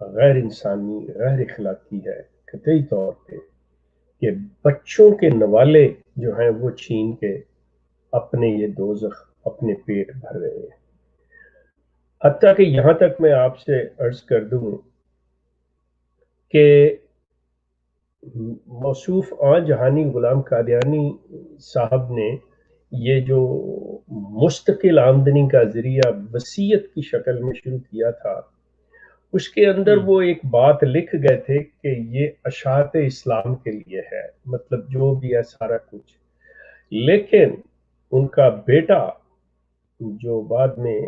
غیر انسانی، غیر اخلاقی ہے قطعی طور پہ کہ بچوں کے نوالے جو ہیں وہ چھین کے اپنے یہ دوزخ اپنے پیٹ بھر رہے ہیں. حتیٰ کہ یہاں تک میں آپ سے عرض کر دوں کہ موصوف آن جہانی غلام قادیانی صاحب نے یہ جو مستقل آمدنی کا ذریعہ وصیت کی شکل میں شروع کیا تھا، اس کے اندر وہ ایک بات لکھ گئے تھے کہ یہ اشاعت اسلام کے لیے ہے، مطلب جو بھی ہے سارا کچھ. لیکن ان کا بیٹا جو بعد میں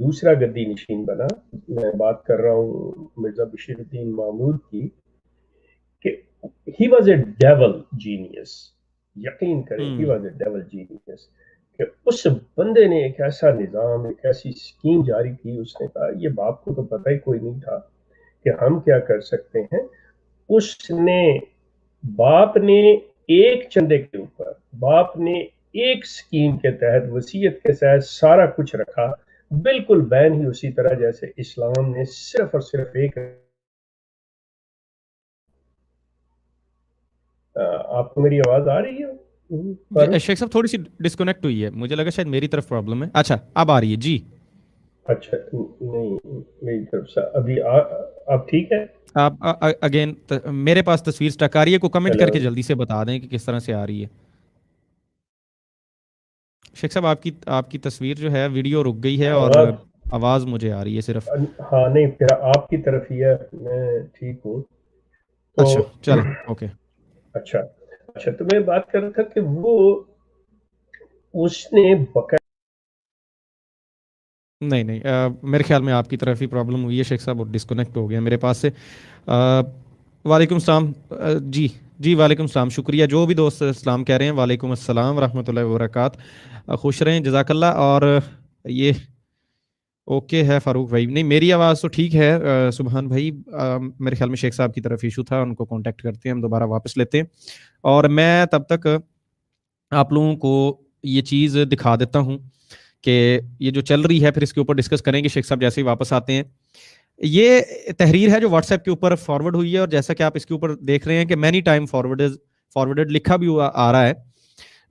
دوسرا گدی نشین بنا، میں بات کر رہا ہوں مرزا بشیر الدین محمود کی، کہ he was a devil genius. یقین کریں he was a devil genius کہ اس بندے نے ایک ایسا نظام، ایک ایسی اسکیم جاری کی. اس نے کہا یہ باپ کو تو پتہ ہی کوئی نہیں تھا کہ ہم کیا کر سکتے ہیں. اس نے باپ نے ایک چندے کے اوپر، باپ نے ایک اسکیم کے تحت وصیت کے تحت سارا کچھ رکھا، بالکل بین ہی اسی طرح جیسے اسلام نے صرف اور صرف ایک. آپ کو میری آواز آ رہی ہے؟ شیخ صاحب تھوڑی سی ڈسکنیکٹ ہوئی ہے، مجھے لگا شاید میری طرف پرابلم ہے. اچھا اب آ رہی ہے جی. اچھا نہیں میری طرف سے ابھی آپ ٹھیک ہے؟ آپ اگین میرے پاس تصویر سٹک آ رہی ہے، کو کمنٹ کر کے جلدی سے بتا دیں کہ کس طرح سے آ رہی ہے. شیخ صاحب آپ کی تصویر جو ہے ویڈیو رک گئی ہے اور آواز مجھے آ رہی ہے صرف. ہاں نہیں پھر آپ کی طرف ہی ہے، میں ٹھیک ہوں. اچھا چلیں اوکے. اچھا تو میں بات کر رہا تھا کہ وہ اس نے نہیں میرے خیال میں آپ کی طرف ہی پرابلم ہوئی ہے شیخ صاحب، اور ڈسکنیکٹ ہو گیا میرے پاس سے. وعلیکم السلام. جی وعلیکم السلام، شکریہ جو بھی دوست اسلام کہہ رہے ہیں. وعلیکم السلام ورحمۃ اللہ وبرکاتہ، خوش رہیں، جزاک اللہ. اور یہ اوکے ہے فاروق بھائی، نہیں میری آواز تو ٹھیک ہے. سبحان بھائی میرے خیال میں شیخ صاحب کی طرف ایشو تھا، ان کو کانٹیکٹ کرتے ہیں، ہم دوبارہ واپس لیتے ہیں. اور میں تب تک آپ لوگوں کو یہ چیز دکھا دیتا ہوں کہ یہ جو چل رہی ہے، پھر اس کے اوپر ڈسکس کریں گے شیخ صاحب جیسے ہی واپس آتے ہیں. یہ تحریر ہے جو واٹس ایپ کے اوپر فارورڈ ہوئی ہے، اور جیسا کہ آپ اس کے اوپر دیکھ رہے ہیں کہ مینی ٹائم فارورڈ لکھا بھی آ رہا ہے.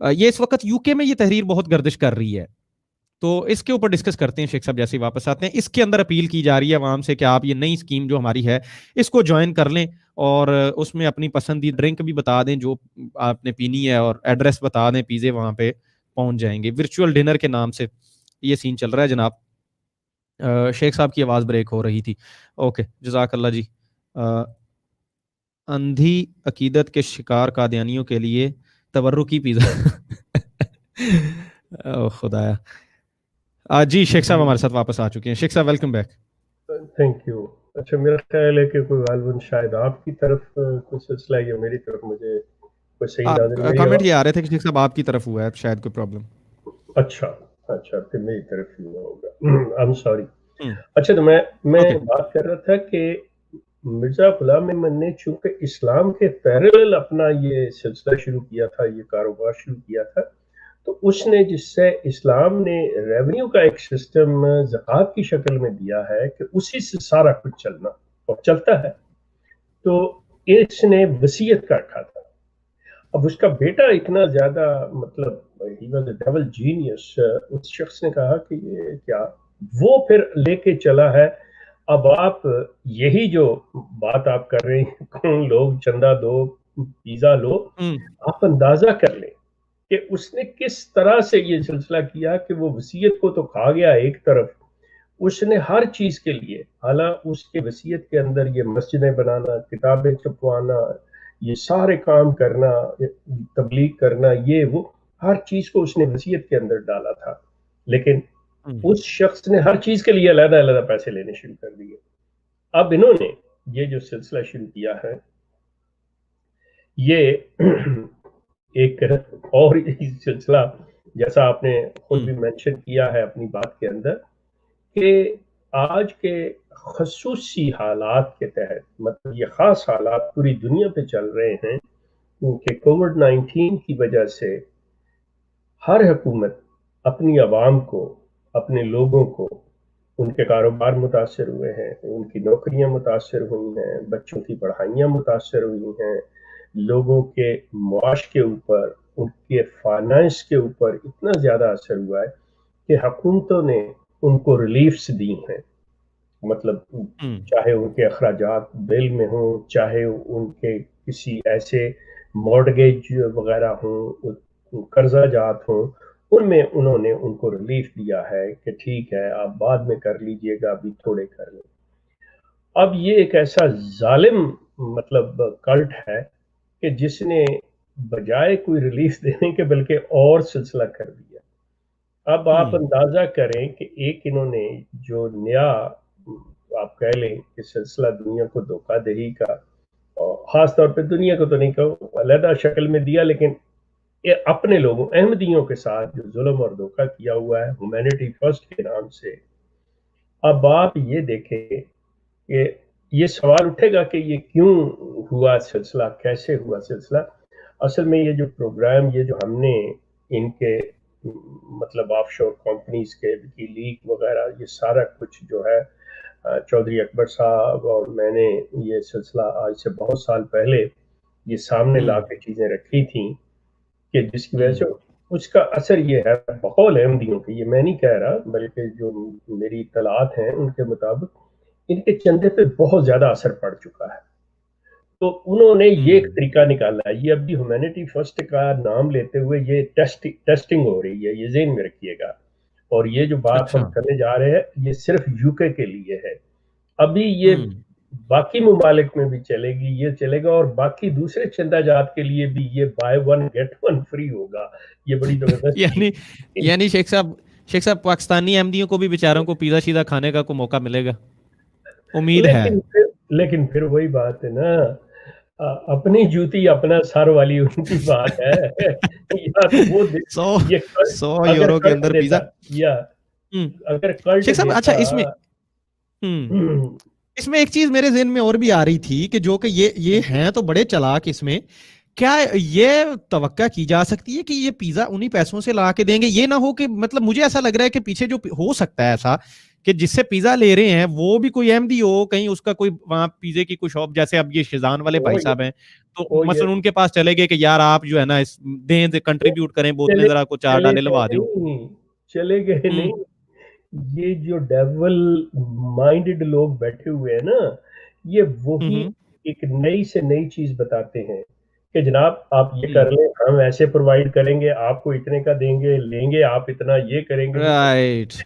یہ اس وقت یو کے میں یہ تحریر بہت گردش کر رہی ہے، تو اس کے اوپر ڈسکس کرتے ہیں شیخ صاحب جیسے ہی واپس آتے ہیں. اس کے اندر اپیل کی جا رہی ہے عوام سے کہ آپ یہ نئی اسکیم جو ہماری ہے اس کو جوائن کر لیں، اور اس میں اپنی پسندیدہ ڈرنک بھی بتا دیں جو آپ نے پینی ہے، اور ایڈریس بتا دیں، پیزے وہاں پہ پہنچ جائیں گے. ورچوئل ڈنر کے نام سے یہ سین چل رہا ہے جناب. شیخ صاحب کی آواز بریک ہو رہی تھی. اوکے جزاک اللہ جی. اندھی عقیدت کے شکار قادیانیوں کے لیے تبرکی پیزا. خدایا. جی شیخ صاحب ہمارے ساتھ واپس آ چکے ہیں. شیخ صاحب ویلکم بیک. Thank you. اچھا میرا خیال ہے کہ کوئی غالباً شاید آپ کی طرف کوئی سلسلہ ہے یا میری طرف مجھے کوئی صحیح نظر کمنٹ یہ آ رہے تھے کہ شیخ صاحب آپ کی طرف ہوا ہے شاید کوئی پرابلم. اچھا پھر میری طرف ہی ہوا ہوگا. I'm sorry. اچھا تو میں بات کر رہا تھا کہ مرزا غلام احمد نے چونکہ اسلام کے پیرالل اپنا یہ سلسلہ شروع کیا تھا، یہ کاروبار شروع کیا تھا، تو اس نے جس سے اسلام نے ریونیو کا ایک سسٹم زکوٰۃ کی شکل میں دیا ہے کہ اسی سے سارا کچھ چلنا اور چلتا ہے، تو اس نے وصیت کا رکھا تھا. اب اس کا بیٹا اتنا زیادہ مطلب he was a devil genius، اس شخص نے کہا کہ یہ کیا، وہ پھر لے کے چلا ہے. اب آپ یہی جو بات آپ کر رہے ہیں کون لوگ چندہ دو پیزا لو، آپ اندازہ کر لیں کہ اس نے کس طرح سے یہ سلسلہ کیا کہ وہ وصیت کو تو کھا گیا ایک طرف، اس نے ہر چیز کے لیے، حالانکہ اس کے وصیت کے اندر یہ مسجدیں بنانا، کتابیں چھپوانا، یہ سارے کام کرنا، تبلیغ کرنا، یہ وہ ہر چیز کو اس نے وصیت کے اندر ڈالا تھا. لیکن اس شخص نے ہر چیز کے لیے علیحدہ علیحدہ پیسے لینے شروع کر دیے. اب انہوں نے یہ جو سلسلہ شروع کیا ہے، یہ ایک اور سلسلہ جیسا آپ نے خود بھی مینشن کیا ہے اپنی بات کے اندر، کہ آج کے خصوصی حالات کے تحت، مطلب یہ خاص حالات پوری دنیا پہ چل رہے ہیں کیونکہ کووڈ-19 کی وجہ سے ہر حکومت اپنی عوام کو، اپنے لوگوں کو ان کے کاروبار متاثر ہوئے ہیں، ان کی نوکریاں متاثر ہوئی ہیں، بچوں کی پڑھائیاں متاثر ہوئی ہیں، لوگوں کے معاش کے اوپر، ان کے فائنانس کے اوپر اتنا زیادہ اثر ہوا ہے کہ حکومتوں نے ان کو ریلیفز دی ہیں. مطلب چاہے ان کے اخراجات بل میں ہوں، چاہے ان کے کسی ایسے مارگیج وغیرہ ہوں، قرضہ جات ہوں، ان میں انہوں نے ان کو ریلیف دیا ہے کہ ٹھیک ہے آپ بعد میں کر لیجئے گا، ابھی تھوڑے کر لیں. اب یہ ایک ایسا ظالم مطلب کلٹ ہے کہ جس نے بجائے کوئی ریلیف دینے کے بلکہ اور سلسلہ کر دیا. اب آپ اندازہ کریں کہ ایک انہوں نے جو نیا آپ کہہ لیں کہ سلسلہ دنیا کو دھوکہ دہی کا، اور خاص طور پہ دنیا کو تو نہیں کہوں، علیحدہ شکل میں دیا، لیکن اپنے لوگوں احمدیوں کے ساتھ جو ظلم اور دھوکہ کیا ہوا ہے ہیومینٹی فرسٹ کے نام سے. اب آپ یہ دیکھیں کہ یہ سوال اٹھے گا کہ یہ کیوں ہوا سلسلہ، کیسے ہوا سلسلہ. اصل میں یہ جو پروگرام، یہ جو ہم نے ان کے مطلب آف شور کمپنیز کے لیک وغیرہ، یہ سارا کچھ جو ہے چودھری اکبر صاحب اور میں نے یہ سلسلہ آج سے بہت سال پہلے یہ سامنے لا کے چیزیں رکھی تھیں کہ جس کی وجہ سے اس کا اثر یہ ہے بقول احمدیوں کے، یہ میں نہیں کہہ رہا بلکہ جو میری اطلاعات ہیں ان کے مطابق ان کے چندے پہ بہت زیادہ اثر پڑ چکا ہے. تو انہوں نے یہ ایک طریقہ نکالا ہے. یہ اب بھی ہیومینٹی فرسٹ کا نام لیتے ہوئے یہ ٹیسٹنگ ہو رہی ہے، یہ ذہن میں رکھیے گا. اور یہ جو بات ہم کرنے جا رہے ہیں یہ صرف یو کے لیے ہے. ابھی یہ باقی ممالک میں بھی چلے گی، یہ چلے گا، اور باقی دوسرے چندہ جات کے لیے بھی یہ buy one get one free ہوگا. یہ بڑی زبردست یعنی شیخ صاحب پاکستانی احمدیوں کو بھی بیچاروں کو پیزا شیزا کھانے کا کوئی موقع ملے گا، امید ہے. لیکن پھر وہی بات ہے نا، اپنی جوتی اپنا سر والی ان کی بات ہے. وہ 100 یورو کے اندر پیزا. اگر کلٹ شیخ صاحب اچھا اس میں ایک چیز میرے ذہن میں اور بھی آ رہی تھی کہ جو کہ یہ ہیں تو بڑے چلاک، اس میں کیا یہ توقع کی جا سکتی ہے کہ یہ پیزا انہی پیسوں سے لا کے دیں گے؟ یہ نہ ہو کہ مطلب مجھے ایسا لگ رہا ہے کہ پیچھے جو ہو سکتا ہے ایسا کہ جس سے پیزا لے رہے ہیں وہ بھی کوئی احمدی ہو، کہیں اس کا کوئی وہاں پیزے کی کوئی شاپ، جیسے اب یہ شیزان والے بھائی صاحب ہیں تو مثلا ان کے پاس چلے گئے کہ یار آپ جو ہے نا دیں کنٹریبیوٹ کریں، بوتلیں ذرا کو 4 ڈالے لوا دیں. چلے گئے نہیں، یہ جو ڈیول مائنڈڈ لوگ بیٹھے ہوئے ہیں نا، یہ وہی ایک نئی سے نئی چیز بتاتے ہیں کہ جناب آپ یہ کر لیں، ہم ایسے پرووائڈ کریں گے، آپ کو اتنے کا دیں گے، لیں گے آپ اتنا، یہ کریں گے.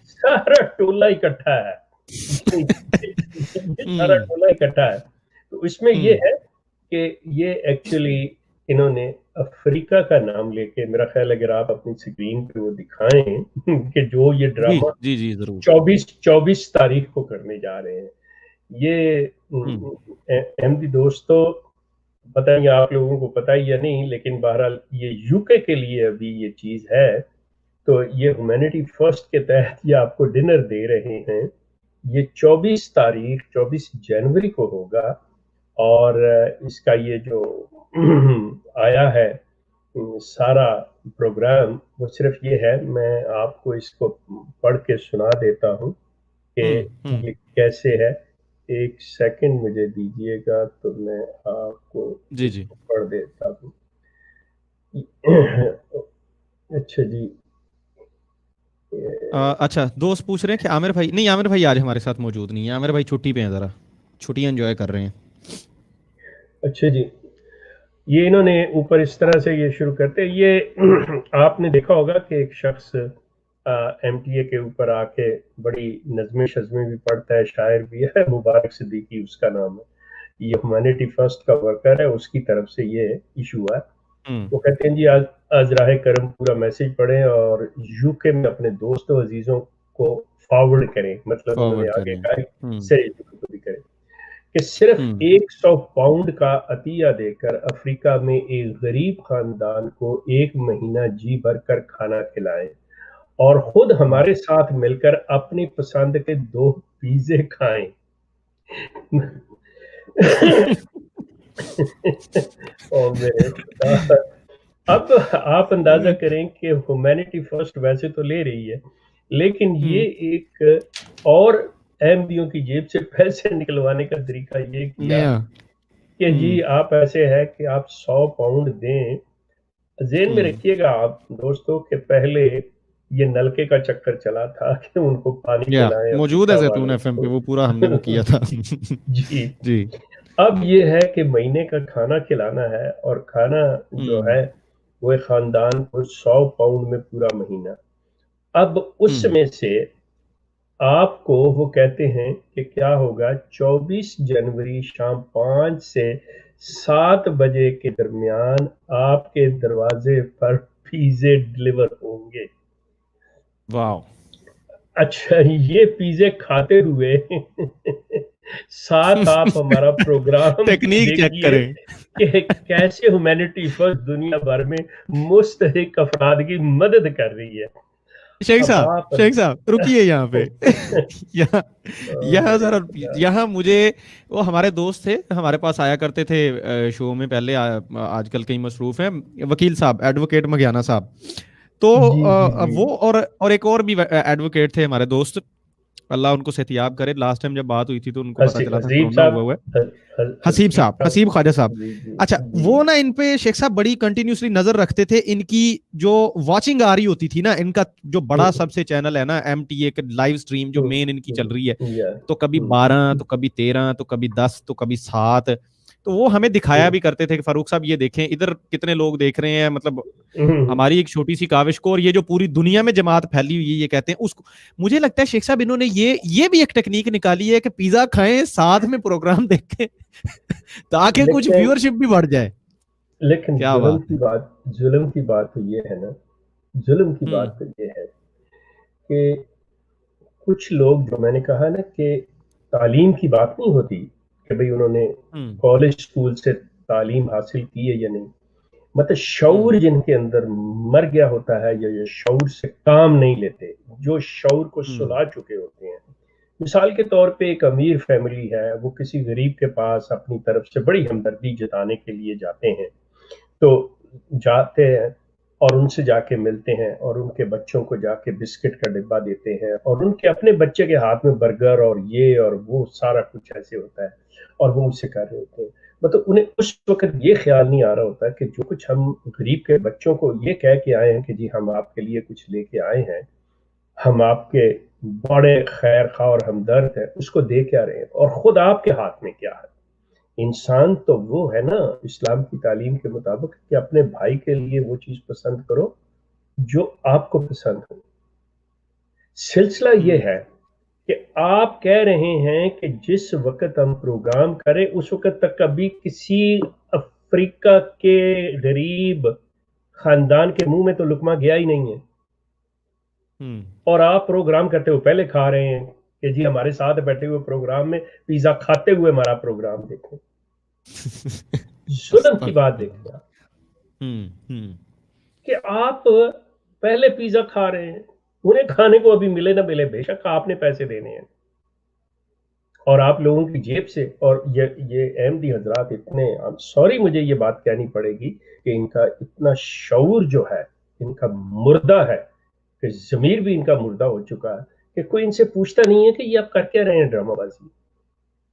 سارا ٹولہ اکٹھا ہے، سارا ٹولہ اکٹھا ہے. تو اس میں یہ ہے کہ یہ ایکچولی انہوں نے افریقہ کا نام لے کے، میرا خیال اگر آپ اپنی سکرین پہ وہ دکھائیں کہ جو یہ ڈرامہ 24 تاریخ کو کرنے جا رہے ہیں. یہ احمدی دوستو، پتہ نہیں آپ لوگوں کو پتہ ہی یا نہیں، لیکن بہرحال یہ یو کے لیے ابھی یہ چیز ہے. تو یہ ہیومینٹی فرسٹ کے تحت یہ آپ کو ڈنر دے رہے ہیں. یہ 24 جنوری کو ہوگا، اور اس کا یہ جو آیا ہے سارا پروگرام وہ صرف یہ ہے، میں آپ کو اس کو پڑھ کے سنا دیتا ہوں کہ یہ کیسے ہے. ایک سیکنڈ مجھے دیجئے گا تو میں آپ کو پڑھ دیتا ہوں. اچھا جی، اچھا دوست پوچھ رہے ہیں کہ عامر بھائی آج ہمارے ساتھ موجود نہیں ہے. عامر بھائی چھٹی پہ ہیں، ذرا چھٹیاں انجوائے کر رہے ہیں. اچھا جی، یہ انہوں نے اوپر اس طرح سے یہ شروع کرتے. یہ آپ نے دیکھا ہوگا کہ ایک شخص ایم ٹی اے کے اوپر آ کے بڑی نظمیں شزمیں بھی پڑھتا ہے، شاعر بھی ہے، مبارک صدیقی اس کا نام ہے. یہ ہیومینٹی فرسٹ کا ورکر ہے، اس کی طرف سے یہ ایشو ہے. وہ کہتے ہیں جی آج راہ کرم پورا میسج پڑھیں اور یو کے میں اپنے دوستوں عزیزوں کو فارورڈ کریں، مطلب انہوں نے آگے کہا سے بھی کریں کہ صرف 100 پاؤنڈ کا عطیہ دے کر افریقہ میں ایک غریب خاندان کو 1 مہینہ جی بھر کر کھانا کھلائیں اور خود ہمارے ساتھ مل کر اپنی پسند کے 2 پیزے کھائیں. اور میرے خدا، اب آپ اندازہ کریں کہ ہیومینٹی فرسٹ ویسے تو لے رہی ہے، لیکن یہ ایک اور احمدیوں کی جیب سے پیسے نکلوانے کا طریقہ یہ کیا کہ جی آپ ایسے ہے کہ آپ 100 پاؤنڈ دیں. ذہن میں رکھیے گا آپ دوستو کہ پہلے یہ نلکے کا چکر چلا تھا کہ ان کو پانی پلائیں موجود ہے زیتون ایف ایم پہ وہ پورا ہم نے وہ کیا تھا. جی جی اب یہ ہے کہ مہینے کا کھانا کھلانا ہے اور کھانا جو ہے وہ خاندان کو 100 پاؤنڈ میں پورا مہینہ. اب اس میں سے آپ کو وہ کہتے ہیں کہ کیا ہوگا 24 جنوری شام 5 سے 7 بجے کے درمیان آپ کے دروازے پر پیزے ڈلیور ہوں گے. واو. اچھا یہ پیزے کھاتے ہوئے ساتھ آپ ہمارا پروگرام ٹیکنیک چیک دیکھیے کریں کہ کیسے ہیومینٹی فرسٹ دنیا بھر میں مستحق افراد کی مدد کر رہی ہے. شیخ صاحب رکیے یہاں پہ. یہاں ذرا یہاں مجھے وہ ہمارے دوست تھے ہمارے پاس آیا کرتے تھے شو میں پہلے, آج کل کئی مصروف ہیں, وکیل صاحب ایڈوکیٹ مگیانہ صاحب. تو وہ اور ایک اور بھی ایڈوکیٹ تھے ہمارے دوست, اللہ ان کو صحتیاب کرے. لاسٹ ٹائم جب بات ہوئی تھی تو ان کو پتا چلا تھا کورونا ہوا ہے. حسیب خواجہ صاحب. اچھا وہ نا ان پہ شیخ صاحب بڑی کنٹینیوسلی نظر رکھتے تھے. ان کی جو واچنگ آ رہی ہوتی تھی نا, ان کا جو بڑا سب سے چینل ہے نا M T A live stream جو مین ان کی چل رہی ہے, تو کبھی 12 تو کبھی 13 تو کبھی 10 تو کبھی 7, تو وہ ہمیں دکھایا بھی کرتے تھے کہ فاروق صاحب یہ دیکھیں ادھر کتنے لوگ دیکھ رہے ہیں. مطلب ہماری ایک چھوٹی سی کاوش کو, اور یہ جو پوری دنیا میں جماعت پھیلی ہوئی ہے یہ کہتے ہیں اس کو. مجھے لگتا ہے شیخ صاحب انہوں نے یہ بھی ایک ٹیکنیک نکالی ہے کہ پیزا کھائیں ساتھ میں پروگرام دیکھیں تاکہ کچھ ویورشپ بھی بڑھ جائے. لیکن ظلم کی بات تو یہ ہے نا, ظلم کی بات تو یہ ہے کہ کچھ لوگ جو میں نے کہا نا کہ تعلیم کی بات نہیں ہوتی کہ بھئی انہوں نے کالج اسکول سے تعلیم حاصل کی ہے یا نہیں, مطلب شعور جن کے اندر مر گیا ہوتا ہے یا شعور سے کام نہیں لیتے, جو شعور کو سلا چکے ہوتے ہیں. مثال کے طور پہ ایک امیر فیملی ہے, وہ کسی غریب کے پاس اپنی طرف سے بڑی ہمدردی جتانے کے لیے جاتے ہیں, تو جاتے ہیں اور ان سے جا کے ملتے ہیں اور ان کے بچوں کو جا کے بسکٹ کا ڈبہ دیتے ہیں, اور ان کے اپنے بچے کے ہاتھ میں برگر اور یہ اور وہ سارا کچھ ایسے ہوتا ہے اور وہ اسے کر رہے ہوتے ہیں. مطلب انہیں اس وقت یہ خیال نہیں آ رہا ہوتا کہ جو کچھ ہم غریب کے بچوں کو یہ کہہ کے آئے ہیں کہ جی ہم آپ کے لیے کچھ لے کے آئے ہیں, ہم آپ کے بڑے خیر خواہ اور ہمدرد ہیں, اس کو دے کے آ رہے ہیں, اور خود آپ کے ہاتھ میں کیا ہے. انسان تو وہ ہے نا اسلام کی تعلیم کے مطابق کہ اپنے بھائی کے لیے وہ چیز پسند کرو جو آپ کو پسند ہو. سلسلہ یہ ہے کہ آپ کہہ رہے ہیں کہ جس وقت ہم پروگرام کریں اس وقت تک کبھی کسی افریقہ کے غریب خاندان کے منہ میں تو لقمہ گیا ہی نہیں ہے, اور آپ پروگرام کرتے ہوئے پہلے کھا رہے ہیں کہ جی ہمارے ساتھ بیٹھے ہوئے پروگرام میں پیزا کھاتے ہوئے ہمارا پروگرام دیکھیں. ظلم کی بات دیکھیں کہ آپ پہلے پیزا کھا رہے ہیں, انہیں کھانے کو ابھی ملے نہ ملے بے شک آپ نے پیسے دینے ہیں, اور آپ لوگوں کی جیب سے. اور یہ احمدی حضرات اتنے سوری مجھے یہ بات کہنی پڑے گی کہ ان کا اتنا شعور جو ہے ان کا مردہ ہے, کہ ضمیر بھی ان کا مردہ ہو چکا ہے, کہ کوئی ان سے پوچھتا نہیں ہے کہ یہ آپ کر کے رہے ہیں ڈرامہ بازی.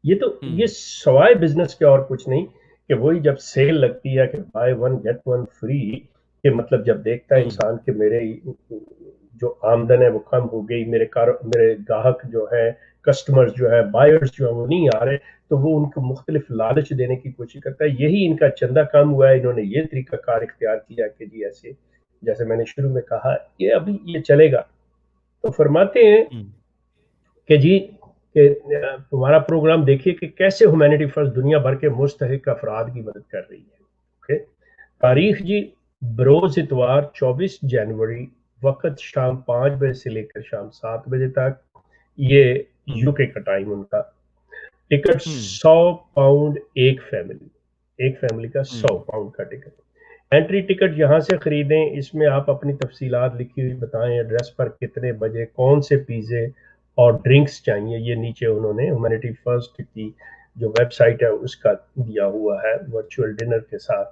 یہ تو یہ سوائے بزنس کے اور کچھ نہیں, کہ وہی جب سیل لگتی ہے کہ buy one get one free, کہ مطلب جب دیکھتا ہے انسان کہ میرے جو آمدن ہے وہ کم ہو گئی, میرے گاہک جو ہے کسٹمرز جو ہے بائرز جو ہے وہ نہیں آ رہے, تو وہ ان کو مختلف لالچ دینے کی کوشش کرتا ہے. یہی ان کا چندہ کم ہوا ہے, انہوں نے یہ طریقہ کار اختیار کیا کہ جی ایسے جیسے میں نے شروع میں کہا یہ ابھی یہ چلے گا. تو فرماتے ہیں کہ جی کہ تمہارا پروگرام دیکھیے کہ کیسے ہیومینٹی فرسٹ دنیا بھر کے مستحق افراد کی مدد کر رہی ہے. تاریخ جی بروز اتوار 24 جنوری, وقت شام 5 بجے سے لے کر شام 7 بجے تک, یہ یو کے کا ٹائم ان کا. ٹکٹ 100 پاؤنڈ ایک فیملی کا 100 پاؤنڈ کا ٹکٹ. انٹری ٹکٹ یہاں سے خریدیں, اس میں آپ اپنی تفصیلات لکھی ہوئی بتائیں, ایڈریس پر کتنے بجے کون سے پیزے اور ڈرنکس چاہیے, یہ نیچے انہوں نے ہیومینٹی فرسٹ کی جو ویب سائٹ ہے اس کا دیا ہوا ہے ورچوئل ڈنر کے ساتھ.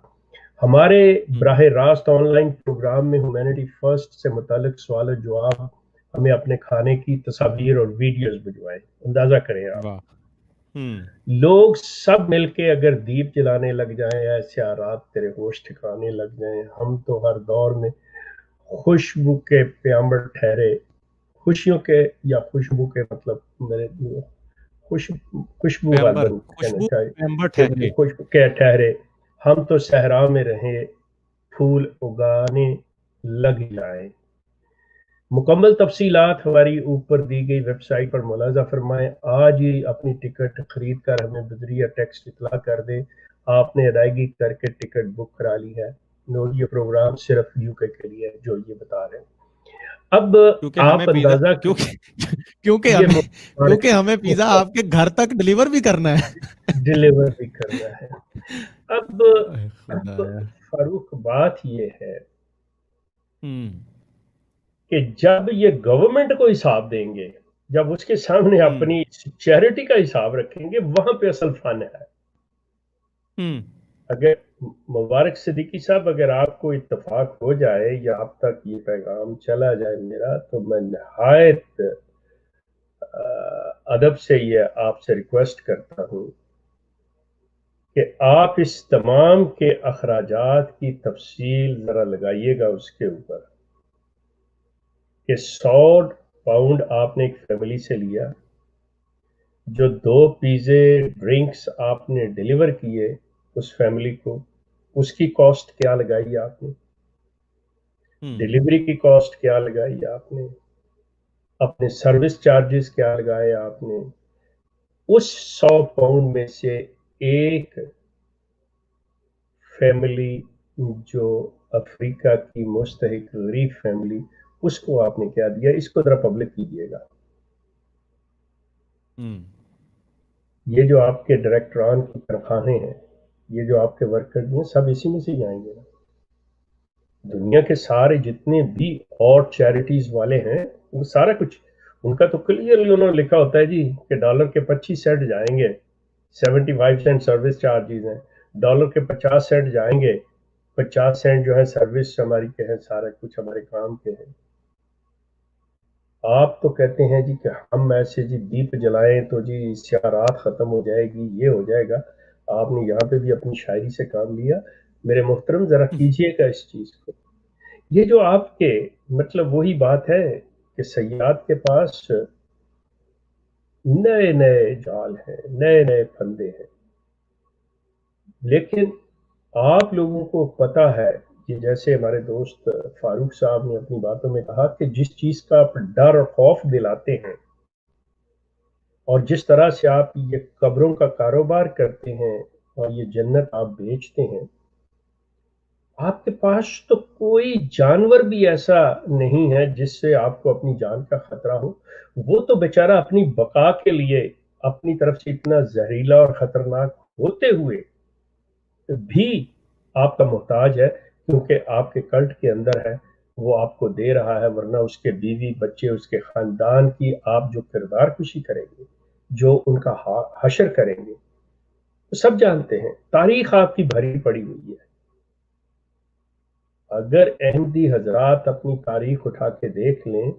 ہمارے براہ راست آن لائن پروگرام میں ہیومینٹی فرسٹ سے متعلق سوال و جواب ہمیں اپنے کھانے کی تصاویر اور ویڈیوز بھجوائیں. اندازہ کریں آپ، واہ. لوگ سب مل کے اگر دیپ جلانے لگ جائیں، ایسے رات تیرے ہوش ٹھکانے لگ جائیں. ہم تو ہر دور میں خوشبو کے پیامبر ٹھہرے، خوشیوں کے یا خوشبو کے مطلب میرے خوشبو پیمبر، غالباً کہنا خوشبو چاہیے پیمبر کہ ٹھہرے. خوشبو کے ٹھہرے. ہم تو صحرا میں رہیں، پھول اگانے لگ جائیں. مکمل تفصیلات ہماری اوپر دی گئی ویب سائٹ پر ملاحظہ فرمائیں. آج ہی اپنی ٹکٹ خرید کر ہمیں بذریعہ ٹیکسٹ اطلاع کر دیں آپ نے ادائیگی کر کے ٹکٹ بک کرا لی ہے. نوٹ، یہ پروگرام صرف یو کے لیے ہے جو یہ بتا رہے ہیں. اب کیونکہ ہمیں آپ پیزا اندازہ کیونکہ ہمیں پیزا آپ کے گھر تک ڈلیور بھی کرنا ہے. ڈلیور بھی کرنا ہے. اب خدایا. فاروق بات یہ ہے کہ جب یہ گورنمنٹ کو حساب دیں گے، جب اس کے سامنے اپنی چیریٹی کا حساب رکھیں گے، وہاں پہ اصل فن ہے. اگر مبارک صدیقی صاحب، اگر آپ کو اتفاق ہو جائے یا آپ تک یہ پیغام چلا جائے میرا، تو میں نہایت ادب سے یہ آپ سے ریکویسٹ کرتا ہوں کہ آپ اس تمام کے اخراجات کی تفصیل ذرا لگائیے گا اس کے اوپر کہ 100 پاؤنڈ آپ نے ایک فیملی سے لیا، جو 2 پیزے ڈرنکس آپ نے ڈیلیور کیے اس فیملی کو، اس کی کاسٹ کیا لگائی آپ نے، ڈیلیوری کی کاسٹ کیا لگائی آپ نے، اپنے سروس چارجز کیا لگائے آپ نے. اس 100 پاؤنڈ میں سے ایک فیملی جو افریقہ کی مستحق غریب فیملی، اس کو آپ نے کیا دیا، اس کو ذرا پبلک کیجیے گا. یہ جو آپ کے ڈائریکٹران کی تنخواہیں ہیں، یہ جو آپ کے ورکر ہیں، سب اسی میں سے ہی آئیں گے. دنیا کے سارے جتنے بھی اور چیریٹیز والے ہیں، وہ سارا کچھ ان کا تو کلیئرلی انہوں نے لکھا ہوتا ہے جی کہ ڈالر کے 25 سینٹ جائیں گے، 75 سینٹ سروس چارجز ہیں، ڈالر کے 50 سینٹ جائیں گے، 50 سینٹ جو ہے سروس ہماری کے ہیں، سارا کچھ ہمارے کام کے ہیں. آپ تو کہتے ہیں جی کہ ہم ایسے جی دیپ جلائیں تو جی سیارات ختم ہو جائے گی، یہ ہو جائے گا. آپ نے یہاں پہ بھی اپنی شاعری سے کام لیا. میرے محترم ذرا کیجئے گا اس چیز کو. یہ جو آپ کے مطلب وہی بات ہے کہ سیاد کے پاس نئے نئے جال ہیں، نئے نئے پھندے ہیں، لیکن آپ لوگوں کو پتا ہے کہ جیسے ہمارے دوست فاروق صاحب نے اپنی باتوں میں کہا کہ جس چیز کا آپ ڈر اور خوف دلاتے ہیں اور جس طرح سے آپ یہ قبروں کا کاروبار کرتے ہیں اور یہ جنت آپ بیچتے ہیں، آپ کے پاس تو کوئی جانور بھی ایسا نہیں ہے جس سے آپ کو اپنی جان کا خطرہ ہو. وہ تو بیچارہ اپنی بقا کے لیے اپنی طرف سے اتنا زہریلا اور خطرناک ہوتے ہوئے بھی آپ کا محتاج ہے، کیونکہ آپ کے کلٹ کے اندر ہے، وہ آپ کو دے رہا ہے. ورنہ اس کے بیوی بچے، اس کے خاندان کی آپ جو کردار کشی کریں گے، جو ان کا حشر کریں گے، تو سب جانتے ہیں. تاریخ آپ کی بھری پڑی ہوئی ہے. اگر احمدی حضرات اپنی تاریخ اٹھا کے دیکھ لیں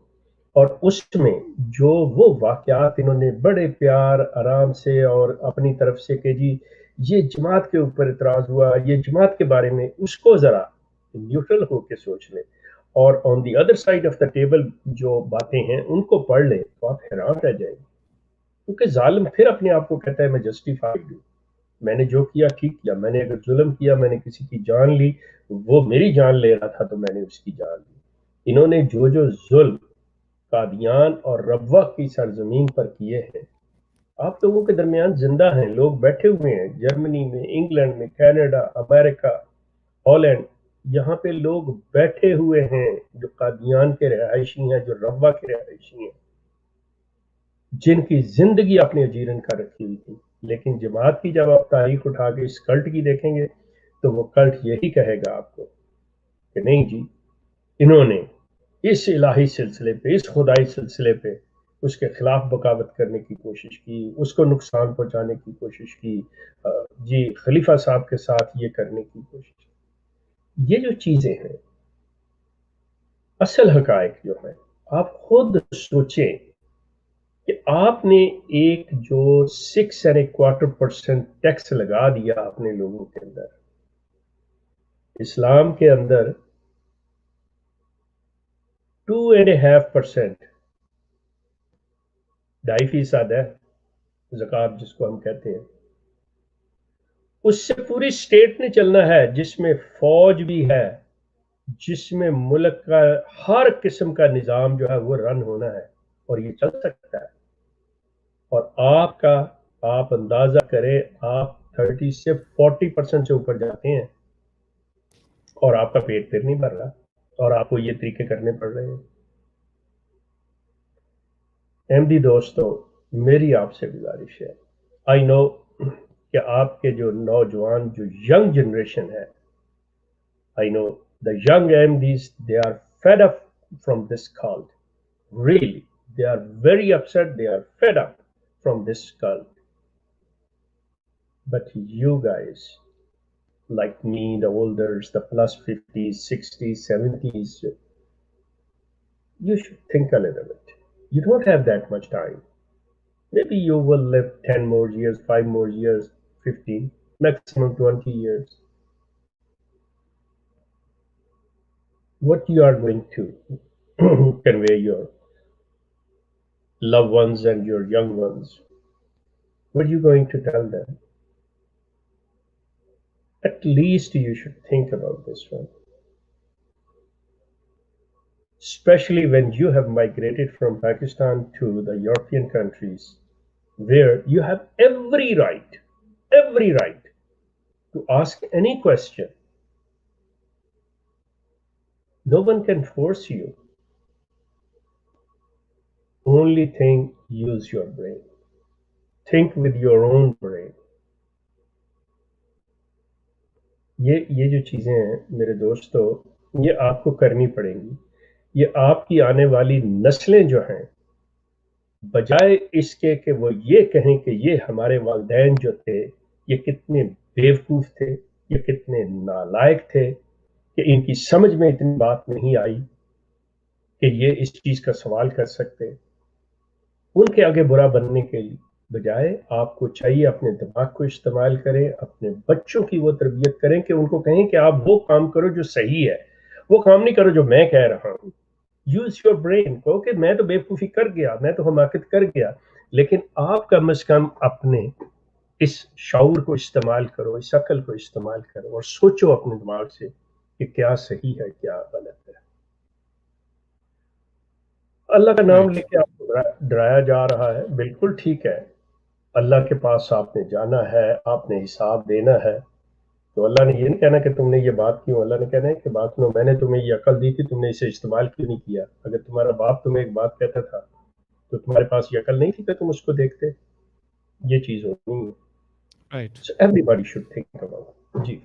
اور اس میں جو وہ واقعات انہوں نے بڑے پیار آرام سے اور اپنی طرف سے کہ جی یہ جماعت کے اوپر اعتراض ہوا، یہ جماعت کے بارے میں، اس کو ذرا نیوٹرل ہو کے سوچ لیں اور on the other side of the table جو باتیں ہیں ان کو پڑھ لیں تو آپ حیران رہ جائیں گے. کیونکہ ظالم پھر اپنے آپ کو کہتا ہے میں جسٹیفائیڈ ہوں، میں نے جو کیا ٹھیک کیا، میں نے اگر ظلم کیا، میں نے کسی کی جان لی، وہ میری جان لے رہا تھا تو میں نے اس کی جان لی. انہوں نے جو جو ظلم قادیان اور ربوہ کی سرزمین پر کیے ہیں، آپ لوگوں کے درمیان زندہ ہیں، لوگ بیٹھے ہوئے ہیں جرمنی میں، انگلینڈ میں، کینیڈا، امریکہ، ہالینڈ، یہاں پہ لوگ بیٹھے ہوئے ہیں جو قادیان کے رہائشی ہیں، جو ربوہ کے رہائشی ہیں، جن کی زندگی اپنے اجیرن کا رکھی ہوئی تھی. لیکن جماعت کی جب آپ تاریخ اٹھا کے اس کلٹ کی دیکھیں گے تو وہ کلٹ یہی کہے گا آپ کو کہ نہیں جی، انہوں نے اس الہی سلسلے پہ، اس خدائی سلسلے پہ اس کے خلاف بغاوت کرنے کی کوشش کی، اس کو نقصان پہنچانے کی کوشش کی، جی خلیفہ صاحب کے ساتھ یہ کرنے کی کوشش کی. یہ جو چیزیں ہیں، اصل حقائق جو ہیں آپ خود سوچیں کہ آپ نے ایک جو 6.25% ٹیکس لگا دیا اپنے لوگوں کے اندر. اسلام کے اندر 2.5%، 2.5% ہے زکوٰۃ جس کو ہم کہتے ہیں. اس سے پوری اسٹیٹ نے چلنا ہے، جس میں فوج بھی ہے، جس میں ملک کا ہر قسم کا نظام جو ہے وہ رن ہونا ہے، اور یہ چل سکتا ہے. اور آپ اندازہ کریں، آپ 30 سے 40% سے اوپر جاتے ہیں اور آپ کا پیٹ پھر نہیں بھر رہا، اور آپ کو یہ طریقے کرنے پڑ رہے ہیں. احمدی دوستو، میری آپ سے گزارش ہے، آئی نو کہ آپ کے جو نوجوان جو ینگ جنریشن ہے، I know the young MDs, they are fed up from this cult. Really, they are very upset. They are fed up from this cult. But you guys, like me, the olders, the plus 50s, 60s, 70s, you should think a little bit. You don't have that much time. Maybe you will live 10 more years, 5 more years, 15, maximum 20 years. What you are going to convey your loved ones and your young ones? What are you going to tell them? At least you should think about this one. Especially when you have migrated from Pakistan to the European countries, where you have every right to ask any question. No one can force you. Only thing, use your brain. Think with your own brain. یہ جو چیزیں ہیں میرے دوستو، یہ آپ کو کرنی پڑیں گی. یہ آپ کی آنے والی نسلیں جو ہیں، بجائے اس کے کہ وہ یہ کہیں کہ یہ ہمارے والدین جو تھے یہ کتنے بیوقوف تھے، یہ کتنے نالائق تھے کہ ان کی سمجھ میں اتنی بات نہیں آئی کہ یہ اس چیز کا سوال کر سکتے، ان کے آگے برا بننے کے بجائے آپ کو چاہیے اپنے دماغ کو استعمال کریں، اپنے بچوں کی وہ تربیت کریں کہ ان کو کہیں کہ آپ وہ کام کرو جو صحیح ہے، وہ کام نہیں کرو جو میں کہہ رہا ہوں. Use your brain. کہو کہ میں تو بیوقوفی کر گیا، میں تو حماقت کر گیا، لیکن آپ کم از کم اپنے اس شعور کو استعمال کرو، اس عقل کو استعمال کرو، اور سوچو اپنے دماغ سے کہ کیا صحیح ہے کیا غلط ہے. اللہ کا نام لے کے آپ کو ڈرایا جا رہا ہے، بالکل ٹھیک ہے. اللہ کے پاس آپ نے جانا ہے، آپ نے حساب دینا ہے، تو اللہ نے یہ نہیں کہنا کہ تم نے یہ بات کیوں، اللہ نے کہنا ہے کہ بات سنو، میں نے تمہیں یہ عقل دی تھی، تم نے اسے استعمال کیوں نہیں کیا. اگر تمہارا باپ تمہیں ایک بات کہتا تھا تو تمہارے پاس یہ عقل نہیں تھی کہ تم اس کو دیکھتے. یہ چیز ہونی ہے. So everybody should think about. جی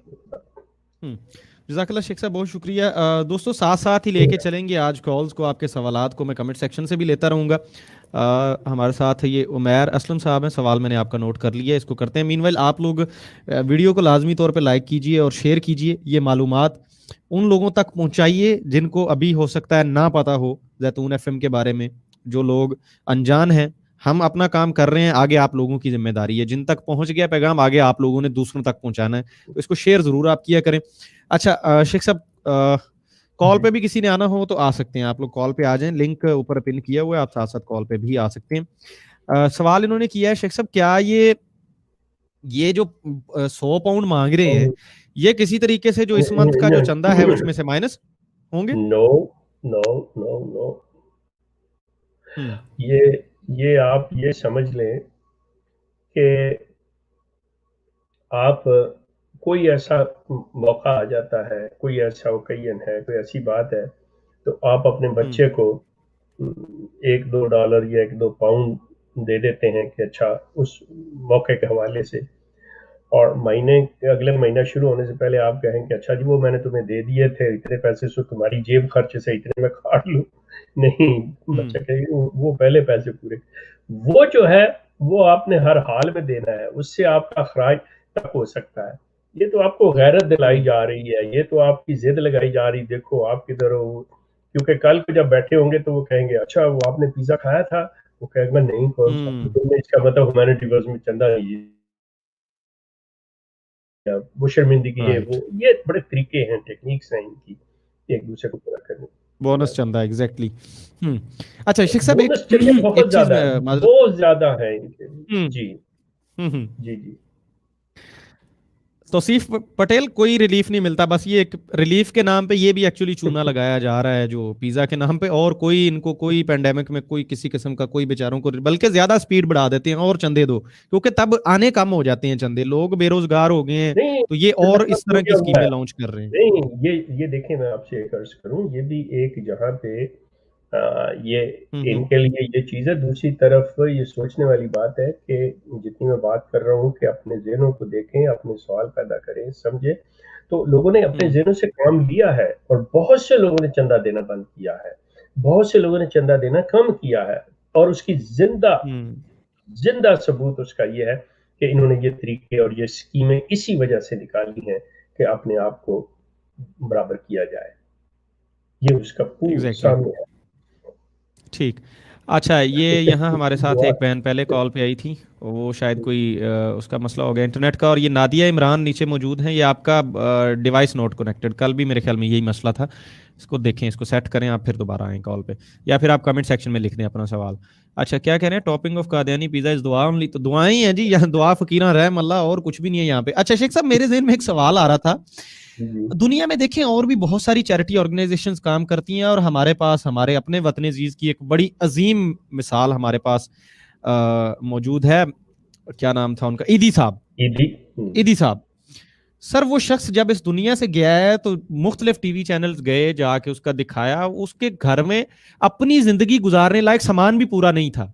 جزاک اللہ شیخ صاحب، بہت شکریہ. دوستوں ساتھ ساتھ ہی لے کے چلیں گے آج کالز کو، آپ کے سوالات کو میں کمنٹ سیکشن سے بھی لیتا رہوں گا. ہمارے ساتھ یہ عمیر اسلم صاحب ہیں، سوال میں نے آپ کا نوٹ کر لیا ہے، اس کو کرتے ہیں. مین وائل آپ لوگ ویڈیو کو لازمی طور پہ لائک کیجئے اور شیئر کیجئے. یہ معلومات ان لوگوں تک پہنچائیے جن کو ابھی ہو سکتا ہے نہ پتہ ہو زیتون ایف ایم کے بارے میں، جو لوگ انجان ہیں. ہم اپنا کام کر رہے ہیں، آگے آپ لوگوں کی ذمہ داری ہے. جن تک پہنچ گیا پیغام، آگے آپ لوگوں نے دوسروں تک پہنچانا ہے، تو اس کو شیئر ضرور آپ کیا کریں. اچھا شیخ صاحب، کال پہ بھی کسی نے آنا ہو تو آ سکتے ہیں، آپ لوگ کال پہ آ جائیں، لنک اوپر پن کیا ہوا ہے، آپ ساتھ ساتھ کال پہ بھی آ سکتے ہیں. سوال انہوں نے کیا ہے شیخ صاحب، کیا یہ جو 100 پاؤنڈ مانگ رہے ہیں، یہ کسی طریقے سے جو اس منتھ کا جو چندہ ہے اس میں سے مائنس ہوں گے؟ نو. یہ آپ یہ سمجھ لیں کہ آپ کوئی ایسا موقع آ جاتا ہے، کوئی ایسا اوکیزن ہے، کوئی ایسی بات ہے، تو آپ اپنے بچے کو $1-2 یا 1-2 پاؤنڈ دے دیتے ہیں کہ اچھا اس موقع کے حوالے سے، اور اگلے مہینہ شروع ہونے سے پہلے آپ کہیں کہ اچھا جی وہ میں نے تمہیں دے دیے تھے، اتنے پیسے سے تمہاری جیب خرچ سے اتنے میں کاٹ لوں. نہیں، بچہ کہے وہ پہلے پیسے پورے، وہ جو ہے وہ آپ نے ہر حال میں دینا ہے، اس سے آپ کا اخراج تک ہو سکتا ہے. یہ تو آپ کو غیرت دلائی جا رہی ہے، یہ تو آپ کی ضد لگائی جا رہی، دیکھو آپ کدھر ہو، کیونکہ کل کو جب بیٹھے ہوں گے تو وہ کہیں گے اچھا وہ آپ نے پیزا کھایا تھا, وہ کہے گا نہیں اس کا مطلب ہیومینٹی ورز میں چندہ وہ شرمندگی ہے, وہ یہ بڑے طریقے ہیں, ٹیکنیکس ہیں ان کی ایک دوسرے کو پورا کرنے. بونس چندہ ایگزیکٹلی. اچھا شیخ صاحب بونس چندے بہت زیادہ ہیں ان کے. جی جی جی. توصیف پٹیل کوئی ریلیف نہیں ملتا, بس یہ ایک ریلیف کے نام پہ یہ بھی ایکچولی چونا لگایا جا رہا ہے جو پیزا کے نام پہ, اور کوئی ان کو کوئی پینڈیمک میں کوئی کسی قسم کا کوئی بیچاروں کو, بلکہ زیادہ سپیڈ بڑھا دیتے ہیں اور چندے دو, کیونکہ تب آنے کم ہو جاتے ہیں چندے, لوگ بے روزگار ہو گئے ہیں تو یہ اور اس طرح کی اسکیمیں لانچ کر رہے ہیں. نہیں یہ دیکھیں میں آپ سے ایک عرض کروں, یہ بھی ایک جہاں پہ یہ ان کے لیے یہ چیز ہے. دوسری طرف یہ سوچنے والی بات ہے کہ جتنی میں بات کر رہا ہوں کہ اپنے ذہنوں کو دیکھیں, اپنے سوال پیدا کریں, سمجھیں, تو لوگوں نے اپنے ذہنوں سے کام لیا ہے اور بہت سے لوگوں نے چندہ دینا بند کیا ہے, بہت سے لوگوں نے چندہ دینا کم کیا ہے, اور اس کی زندہ ثبوت اس کا یہ ہے کہ انہوں نے یہ طریقے اور یہ اسکیمیں اسی وجہ سے نکالی ہیں کہ اپنے آپ کو برابر کیا جائے. یہ اس کا پورا سامنے ہے. ٹھیک. اچھا یہ یہاں ہمارے ساتھ ایک بہن پہلے کال پہ آئی تھی, وہ شاید کوئی اس کا مسئلہ ہو گیا انٹرنیٹ کا, اور یہ نادیہ عمران نیچے موجود ہیں, یہ آپ کا ڈیوائس نوٹ کنیکٹڈ, کل بھی میرے خیال میں یہی مسئلہ تھا, اس کو دیکھیں, اس کو سیٹ کریں, آپ پھر دوبارہ آئیں کال پہ, یا پھر آپ کمنٹ سیکشن میں لکھ دیں اپنا سوال. اچھا کیا کہہ رہے ہیں, ٹاپنگ آف قادیانی پیزا از دعا اونلی, تو دعائیں ہی ہیں جی, یہاں دعا فقیراں رحم اللہ, اور کچھ بھی نہیں ہے یہاں پہ. اچھا شیخ صاحب میرے ذہن میں ایک سوال آ رہا تھا, دنیا میں دیکھیں اور بھی بہت ساری چیریٹی آرگنائزیشنز کام کرتی ہیں, اور ہمارے پاس ہمارے اپنے وطن عزیز کی ایک بڑی عظیم مثال ہمارے پاس موجود ہے, کیا نام تھا ان کا, ایدی صاحب. ایدی صاحب سر, وہ شخص جب اس دنیا سے گیا ہے تو مختلف ٹی وی چینلز گئے, جا کے اس کا دکھایا, اس کے گھر میں اپنی زندگی گزارنے لائق سامان بھی پورا نہیں تھا,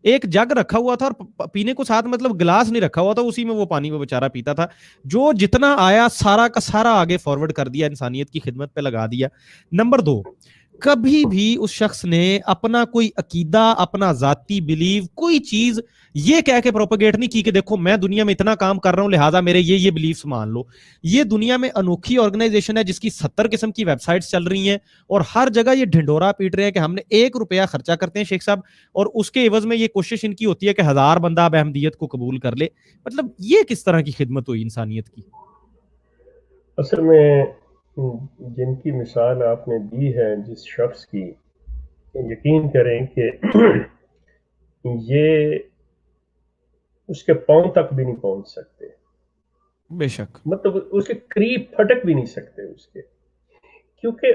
ایک جگ رکھا ہوا تھا اور پینے کو ساتھ مطلب گلاس نہیں رکھا ہوا تھا, اسی میں وہ پانی وہ بیچارہ پیتا تھا, جو جتنا آیا سارا کا سارا آگے فارورڈ کر دیا, انسانیت کی خدمت پہ لگا دیا. نمبر 2, کبھی بھی اس شخص نے اپنا کوئی عقیدہ, اپنا ذاتی بلیو, کوئی چیز یہ کہہ کے پروپیگیٹ نہیں کی کہ دیکھو میں دنیا میں اتنا کام کر رہا ہوں لہٰذا میرے یہ بلیفز مان لو. یہ دنیا میں انوکھی آرگنائزیشن ہے جس کی 70 قسم کی ویب سائٹس چل رہی ہیں, اور ہر جگہ یہ ڈھنڈورا پیٹ رہے ہیں کہ ہم نے 1 روپیہ خرچہ کرتے ہیں شیخ صاحب, اور اس کے عوض میں یہ کوشش ان کی ہوتی ہے کہ 1000 بندہ اب احمدیت کو قبول کر لے. مطلب یہ کس طرح کی خدمت ہوئی انسانیت کی؟ اصل میں جن کی مثال آپ نے دی ہے جس شخص کی, یقین کریں کہ یہ اس کے پاؤں تک بھی نہیں پہنچ سکتے, بے شک, مطلب اس کے قریب پھٹک بھی نہیں سکتے اس کے, کیونکہ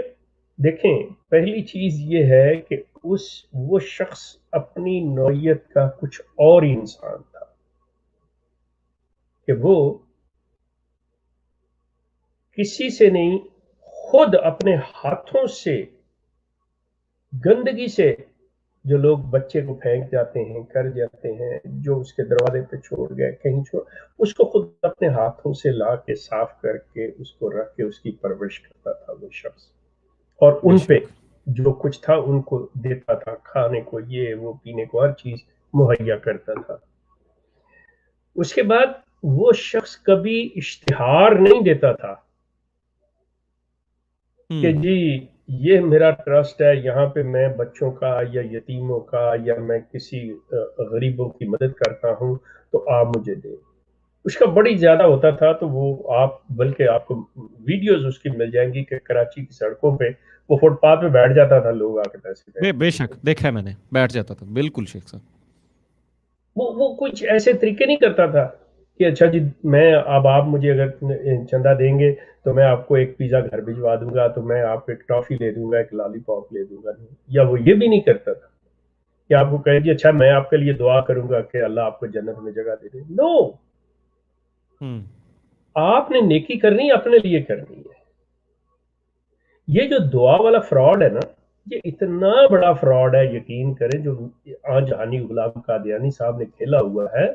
دیکھیں پہلی چیز یہ ہے کہ وہ شخص اپنی نوعیت کا کچھ اور ہی انسان تھا, کہ وہ کسی سے نہیں, خود اپنے ہاتھوں سے گندگی سے جو لوگ بچے کو پھینک جاتے ہیں, کر جاتے ہیں, جو اس کے دروازے پہ چھوڑ گئے کہیں چھوڑ, اس کو خود اپنے ہاتھوں سے لا کے صاف کر کے اس کو رکھ کے اس کی پرورش کرتا تھا وہ شخص, اور ان پہ جو کچھ تھا ان کو دیتا تھا, کھانے کو, یہ وہ, پینے کو, ہر چیز مہیا کرتا تھا. اس کے بعد وہ شخص کبھی اشتہار نہیں دیتا تھا کہ جی یہ میرا ٹرسٹ ہے, یہاں پہ میں بچوں کا یا یتیموں کا یا میں کسی غریبوں کی مدد کرتا ہوں تو آپ مجھے دیں. اس کا بڑی زیادہ ہوتا تھا, تو وہ آپ بلکہ آپ کو ویڈیوز اس کی مل جائیں گی کہ کراچی کی سڑکوں پہ وہ فٹ پاتھ پہ بیٹھ جاتا تھا, لوگ آ کے پیسے بے شک دیکھا میں نے, بیٹھ جاتا تھا. بالکل شیخ صاحب, وہ کچھ ایسے طریقے نہیں کرتا تھا کہ اچھا جی میں اب آپ مجھے اگر چندہ دیں گے تو میں آپ کو ایک پیزا گھر بھجوا دوں گا, تو میں آپ کو ایک ٹافی لے دوں گا, ایک لالی پاپ لے دوں گا, یا وہ یہ بھی نہیں کرتا تھا کہ آپ کو کہے جی اچھا میں آپ کے لیے دعا کروں گا کہ اللہ آپ کو جنت میں جگہ دے دے. نو, آپ نے نیکی کرنی اپنے لیے کرنی ہے. یہ جو دعا والا فراڈ ہے نا, یہ اتنا بڑا فراڈ ہے, یقین کریں, جو آج حانی غلام قادیانی صاحب نے کھیلا ہوا ہے,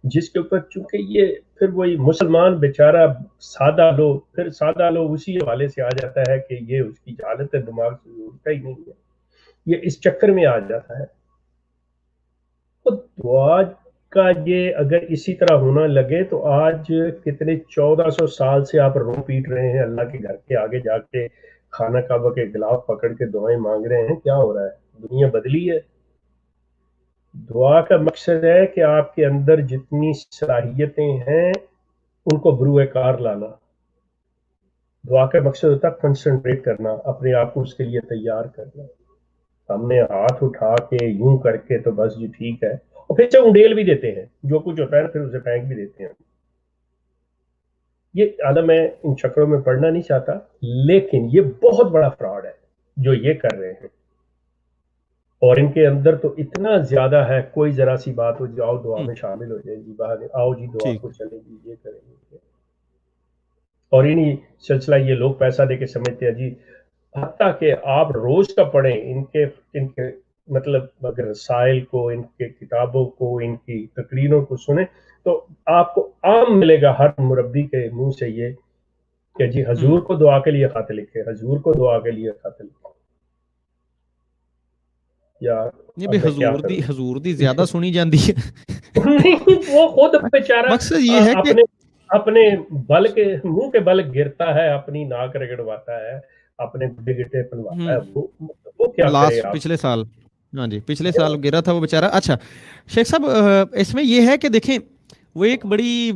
جس کے اوپر چونکہ یہ پھر وہی مسلمان بیچارہ سادہ لوگ, پھر سادہ لوگ اسی حوالے سے آ جاتا ہے کہ یہ اس کی جہالت ہے, دماغ سے اٹھتا ہی نہیں ہے, یہ اس چکر میں آ جاتا ہے. تو دعا کا یہ اگر اسی طرح ہونا لگے تو آج کتنے 1400 سال سے آپ رو پیٹ رہے ہیں اللہ کے گھر کے آگے جا کے خانہ کعبہ کے غلاف پکڑ کے دعائیں مانگ رہے ہیں. کیا ہو رہا ہے؟ دنیا بدلی ہے. دعا کا مقصد ہے کہ آپ کے اندر جتنی صلاحیتیں ہیں ان کو بروئے کار لانا. دعا کا مقصد ہوتا ہے کنسنٹریٹ کرنا، اپنے آپ کو اس کے لیے تیار کرنا. ہم نے ہاتھ اٹھا کے یوں کر کے تو بس جی ٹھیک ہے، اور پھر سے انڈیل بھی دیتے ہیں، جو کچھ ہوتا ہے پھر اسے پھینک بھی دیتے ہیں. یہ آدھا میں ان چکروں میں پڑھنا نہیں چاہتا، لیکن یہ بہت بڑا فراڈ ہے جو یہ کر رہے ہیں. اور ان کے اندر تو اتنا زیادہ ہے، کوئی ذرا سی بات ہو جاؤ دعا میں شامل ہو جائے جی، باہر آؤ جی دعا ٹھیک. کو چلیں جی، یہ کریں گے. اور انہی سلسلہ یہ لوگ پیسہ دے کے سمجھتے ہیں جی. حتیٰ کہ آپ روز کا پڑھیں ان کے مطلب اگر رسائل کو، ان کے کتابوں کو، ان کی تقریروں کو سنیں تو آپ کو عام ملے گا ہر مربی کے منہ سے یہ کہ جی حضور کو دعا کے لیے خط لکھے، حضور کو دعا کے لیے خط لکھے. یار نہیں اب بھئی، میں کیا کروں. حضور دی زیادہ سنی جاندی ہے. نہیں، وہ خود بیچارہ مقصد یہ ہے کہ اپنے بل کے منہ کے بل گرتا ہے، اپنی ناک رگڑواتا ہے، اپنے گڈے گٹے پنواتا ہے. وہ کیا کرے آپ. پچھلے سال، ہاں جی پچھلے سال گرا تھا وہ بیچارہ. اچھا شیخ صاحب، اس میں یہ ہے کہ دیکھیں وہ ایک بڑی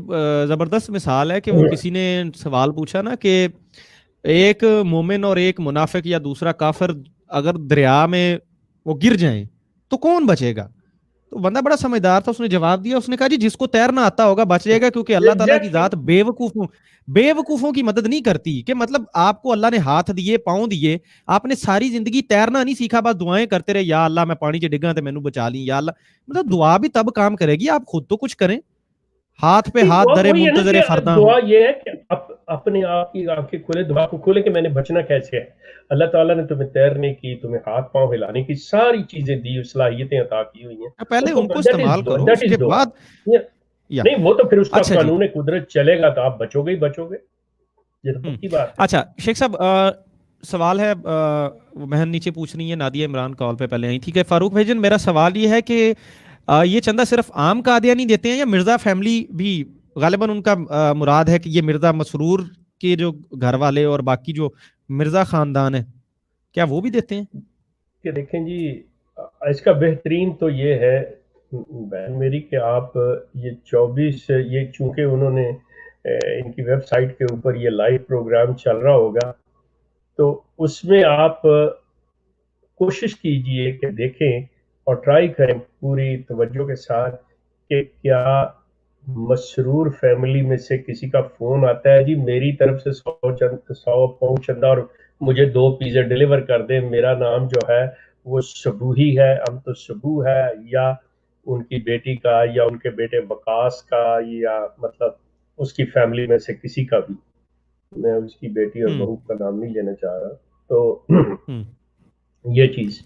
زبردست مثال ہے کہ وہ کسی نے سوال پوچھا نا کہ ایک مومن اور ایک منافق یا دوسرا کافر اگر دریا میں وہ گر جائیں تو کون بچے گا؟ تو بندہ بڑا سمجھدار تھا، اس نے جواب دیا، اس نے کہا جی جس کو تیرنا آتا ہوگا بچ جائے گا، کیونکہ اللہ تعالیٰ کی ذات بے وقوفوں کی مدد نہیں کرتی. کہ مطلب آپ کو اللہ نے ہاتھ دیے، پاؤں دیے، آپ نے ساری زندگی تیرنا نہیں سیکھا، بس دعائیں کرتے رہے یا اللہ میں پانی چ ڈگا تو مینوں بچا لی، یا اللہ. مطلب دعا بھی تب کام کرے گی، آپ خود تو کچھ کریں. ہاتھ پہ ہاتھ درے وہی ہے نا منتظر کہ فرداں ہوں. دعا یہ ہے کہ اپنے آپ کی آنکھیں کھولے، دعا کو کھولے کہ میں نے بچنا کیسے ہے. اللہ تعالیٰ نے تمہیں تیرنے کی، تمہیں ہاتھ پاؤں ہلانے کی ساری چیزیں دی، صلاحیتیں عطا کی ہوئی ہیں. پہلے ان کو استعمال کرو، اس دیٹ کے از دعا. بعد یا نہیں وہ تو پھر اس کا اچھا جی. قانون قدرت چلے گا تو آپ بچو گے ہی بچو گے. یہ تو پکی بات ہے. اچھا شیخ صاحب، سوال ہے، بہن نیچے پوچھ رہی ہے، نادیہ عمران کال پہ پہلے آئی تھی کہ فاروق بھائی جان میرا سوال یہ ہے کہ یہ چندہ صرف عام قادیانی دیتے ہیں یا مرزا فیملی بھی؟ غالباً ان کا مراد ہے کہ یہ مرزا مسرور کے جو گھر والے اور باقی جو مرزا خاندان ہے کیا وہ بھی دیتے ہیں؟ کہ دیکھیں جی اس کا بہترین تو یہ ہے بہن میری کہ آپ یہ 24 یہ چونکہ انہوں نے ان کی ویب سائٹ کے اوپر یہ لائیو پروگرام چل رہا ہوگا تو اس میں آپ کوشش کیجئے کہ دیکھیں اور ٹرائی کریں پوری توجہ کے ساتھ کہ کیا مسرور فیملی میں سے کسی کا فون آتا ہے جی میری طرف سے 100 پاؤنڈ چندہ اور مجھے 2 پیزے ڈیلیور کر دیں، میرا نام جو ہے وہ شبو ہی ہے، ام تو شبو ہے، یا ان کی بیٹی کا یا ان کے بیٹے وقاص کا، یا مطلب اس کی فیملی میں سے کسی کا بھی. میں اس کی بیٹی اور بہو کا نام نہیں لینا چاہ رہا. تو یہ چیز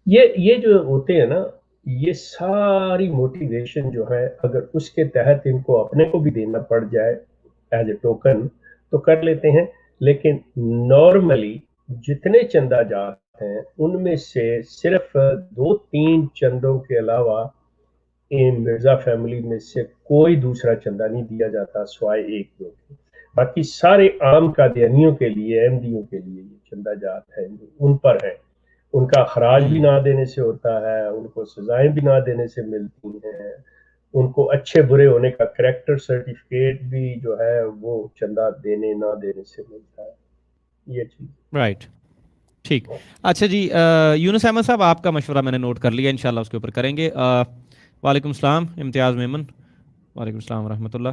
یہ جو ہوتے ہیں نا یہ ساری موٹیویشن جو ہے اگر اس کے تحت ان کو اپنے کو بھی دینا پڑ جائے ایز اے ٹوکن تو کر لیتے ہیں. لیکن نارملی جتنے چندہ جات ہیں ان میں سے صرف 2-3 چندوں کے علاوہ ان مرزا فیملی میں سے کوئی دوسرا چندہ نہیں دیا جاتا سوائے ایک دو کے. باقی سارے عام قادیانیوں کے لیے، احمدیوں کے لیے یہ چندہ جات ہیں ان پر ہیں. ان کا خراج بھی نہ دینے سے ہوتا ہے، ان کو سزائیں بھی نہ دینے سے ملتی ہیں، ان کو اچھے برے ہونے کا کریکٹر سرٹیفکیٹ بھی جو ہے وہ چندہ دینے نہ دینے سے ملتا ہے. یہ چیز رائٹ. ٹھیک. اچھا جی، یونس احمد صاحب آپ کا مشورہ میں نے نوٹ کر لیا، انشاءاللہ اس کے اوپر کریں گے. وعلیکم السلام امتیاز میمن. وعلیکم السلام ورحمۃ اللہ.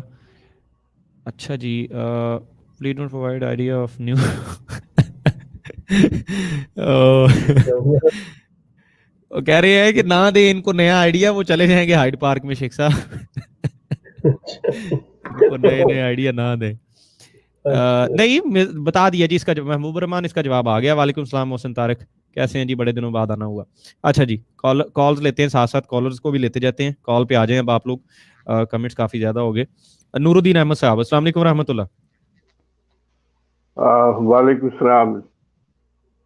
اچھا جی، please don't provide idea of new. وہ کہہ رہے ہیں کہ نہ دیں ان کو نیا آئیڈیا، وہ چلے جائیں گے ہائیڈ پارک میں. شیخ صاحب ان کو نئے آئیڈیا نہ دیں. نہیں بتا دیا جی، اس کا محبوب الرحمان اس کا جواب آ گیا. وعلیکم السلام محسن طارق، کیسے ہیں جی؟ بڑے دنوں بعد آنا ہوا. اچھا جی، کالز لیتے ہیں، ساتھ ساتھ کالرز کو بھی لیتے جاتے ہیں. کال پہ آ جائیں اب آپ لوگ، کمنٹس کافی زیادہ ہو گئے. نور الدین احمد صاحب السلام علیکم ورحمۃ اللہ. وعلیکم السلام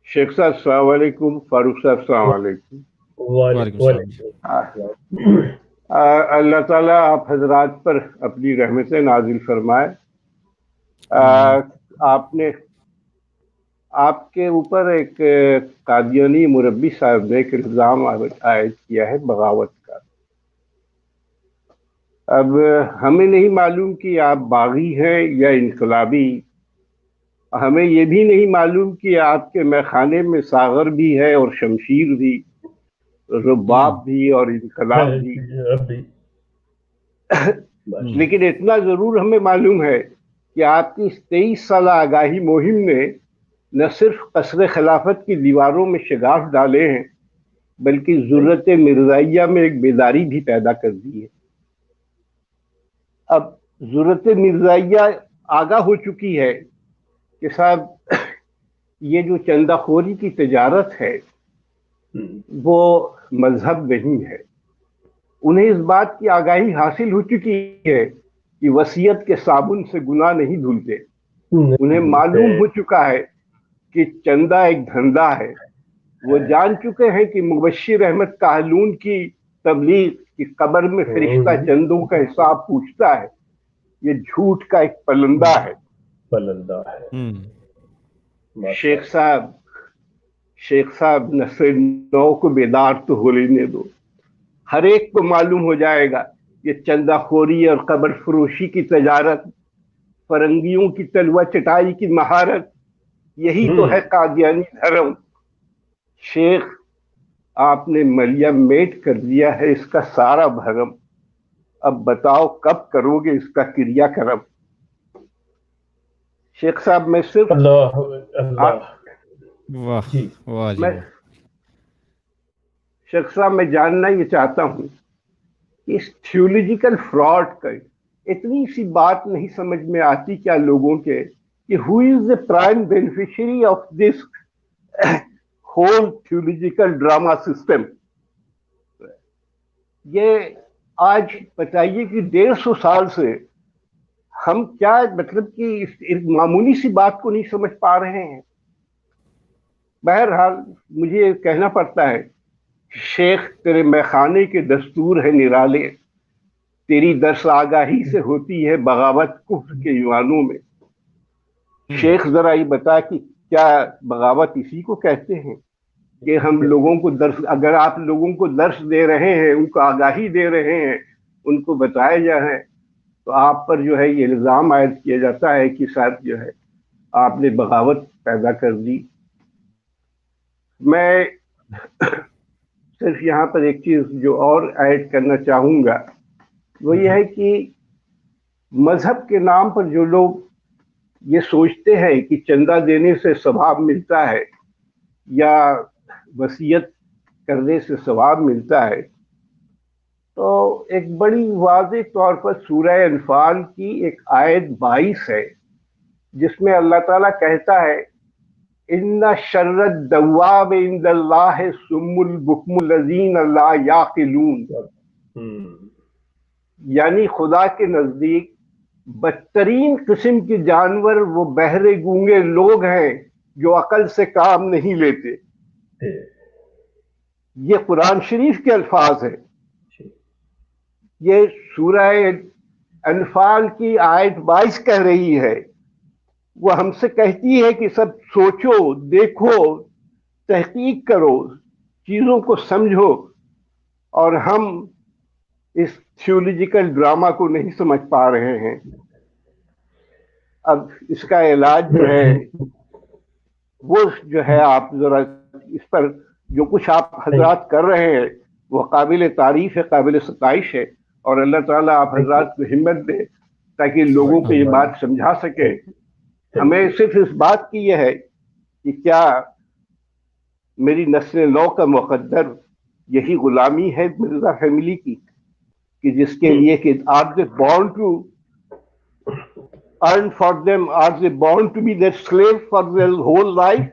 شیخ صاحب. السلام علیکم. فاروق صاحب السلام علیکم. وعلیکم السلام. اللہ تعالیٰ آپ حضرات پر اپنی رحمتیں نازل فرمائے. آپ کے اوپر ایک قادیانی مربی صاحب نے ایک الزام عائد کیا ہے بغاوت کا. اب ہمیں نہیں معلوم کہ آپ باغی ہیں یا انقلابی. ہمیں یہ بھی نہیں معلوم کہ آپ کے میخانے میں ساغر بھی ہے اور شمشیر بھی، رباب بھی اور انقلاب بھی. لیکن اتنا ضرور ہمیں معلوم ہے کہ آپ کی اس 23 سالہ آگاہی مہم نے نہ صرف قصر خلافت کی دیواروں میں شگاف ڈالے ہیں بلکہ ضرورت مرزائیہ میں ایک بیداری بھی پیدا کر دی ہے. اب ضرورت مرزائیہ آگاہ ہو چکی ہے کہ صاحب یہ جو چندہ خوری کی تجارت ہے وہ مذہب نہیں ہے. انہیں اس بات کی آگاہی حاصل ہو چکی ہے کہ وصیت کے صابن سے گناہ نہیں دھلتے. انہیں معلوم ہو چکا ہے کہ چندہ ایک دھندا ہے. وہ جان چکے ہیں کہ مبشر احمد کہلون کی تبلیغ کی قبر میں فرشتہ چندوں کا حساب پوچھتا ہے یہ جھوٹ کا ایک پلندہ ہے. شیخ صاحب نسل نو کو بیدار تو ہو لینے دو. ہر ایک کو معلوم ہو جائے گا یہ چندہ خوری اور قبر فروشی کی تجارت، فرنگیوں کی تلوہ چٹائی کی مہارت، یہی تو ہے قادیانی دھرم. شیخ آپ نے ملیا میٹ کر دیا ہے اس کا سارا بھرم. اب بتاؤ کب کرو گے اس کا کریا کرم. شیخ صاحب میں صرف شیخ صاحب میں جاننا یہ چاہتا ہوں کہ اس تھیولوجیکل فراڈ کا اتنی سی بات نہیں سمجھ میں آتی کیا لوگوں کے کہ who is the prime beneficiary of this whole theological drama system. یہ آج بتائیے کہ 150 سال سے ہم کیا مطلب کہ اس معمولی سی بات کو نہیں سمجھ پا رہے ہیں. بہرحال مجھے یہ کہنا پڑتا ہے شیخ تیرے میخانے کے دستور ہے نرالے، تیری درس آگاہی سے ہوتی ہے بغاوت کفر کے ایوانوں میں. شیخ ذرا یہ بتا کہ کیا بغاوت اسی کو کہتے ہیں کہ ہم لوگوں کو درس، اگر آپ لوگوں کو درس دے رہے ہیں، ان کو آگاہی دے رہے ہیں، ان کو بتایا جا رہا ہے تو آپ پر جو ہے یہ الزام عائد کیا جاتا ہے کہ شاید جو ہے آپ نے بغاوت پیدا کر دی. میں صرف یہاں پر ایک چیز جو اور ایڈ کرنا چاہوں گا وہ یہ ہے کہ مذہب کے نام پر جو لوگ یہ سوچتے ہیں کہ چندہ دینے سے ثواب ملتا ہے یا وصیت کرنے سے ثواب ملتا ہے، تو ایک بڑی واضح طور پر سورہ انفال کی ایک آیت 22 ہے جس میں اللہ تعالیٰ کہتا ہے ان شر الدواب عند اللہ الصم البکم الذین لا یعقلون. یعنی خدا کے نزدیک بدترین قسم کے جانور وہ بہرے گونگے لوگ ہیں جو عقل سے کام نہیں لیتے. یہ قرآن شریف کے الفاظ ہیں. یہ سورہ انفال کی آیت 22 کہہ رہی ہے. وہ ہم سے کہتی ہے کہ سب سوچو، دیکھو، تحقیق کرو، چیزوں کو سمجھو، اور ہم اس تھیولوجیکل ڈراما کو نہیں سمجھ پا رہے ہیں. اب اس کا علاج جو ہے وہ جو ہے آپ ذرا اس پر جو کچھ آپ حضرات کر رہے ہیں وہ قابل تعریف ہے، قابل ستائش ہے، اور اللہ تعالیٰ آپ حضرات کو ہمت دے تاکہ لوگوں کو یہ بات سمجھا سکے. ہمیں صرف اس بات کی یہ ہے کہ کیا میری نسل نو کا مقدر یہی غلامی ہے مرزا فیملی کی کہ جس کے لیے کہ are they born to earn for them, are they born to be their slave for their whole life.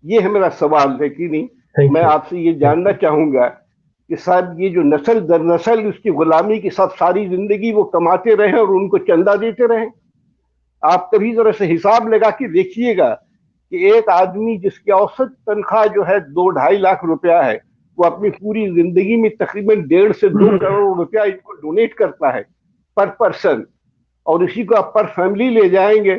یہ ہے میرا سوال ہے کہ نہیں. میں آپ سے یہ جاننا چاہوں گا کہ صاحب یہ جو نسل در نسل اس کی غلامی کی ساری زندگی وہ کماتے رہے اور ان کو چندہ دیتے رہے. آپ کبھی ذرا سے حساب لگا کے دیکھیے گا کہ ایک آدمی جس کی اوسط تنخواہ جو ہے 2-2.5 لاکھ روپیہ ہے وہ اپنی پوری زندگی میں تقریباً 1.5 سے 2 کروڑ روپیہ ان کو ڈونیٹ کرتا ہے پر پرسن، اور اسی کو آپ پر فیملی لے جائیں گے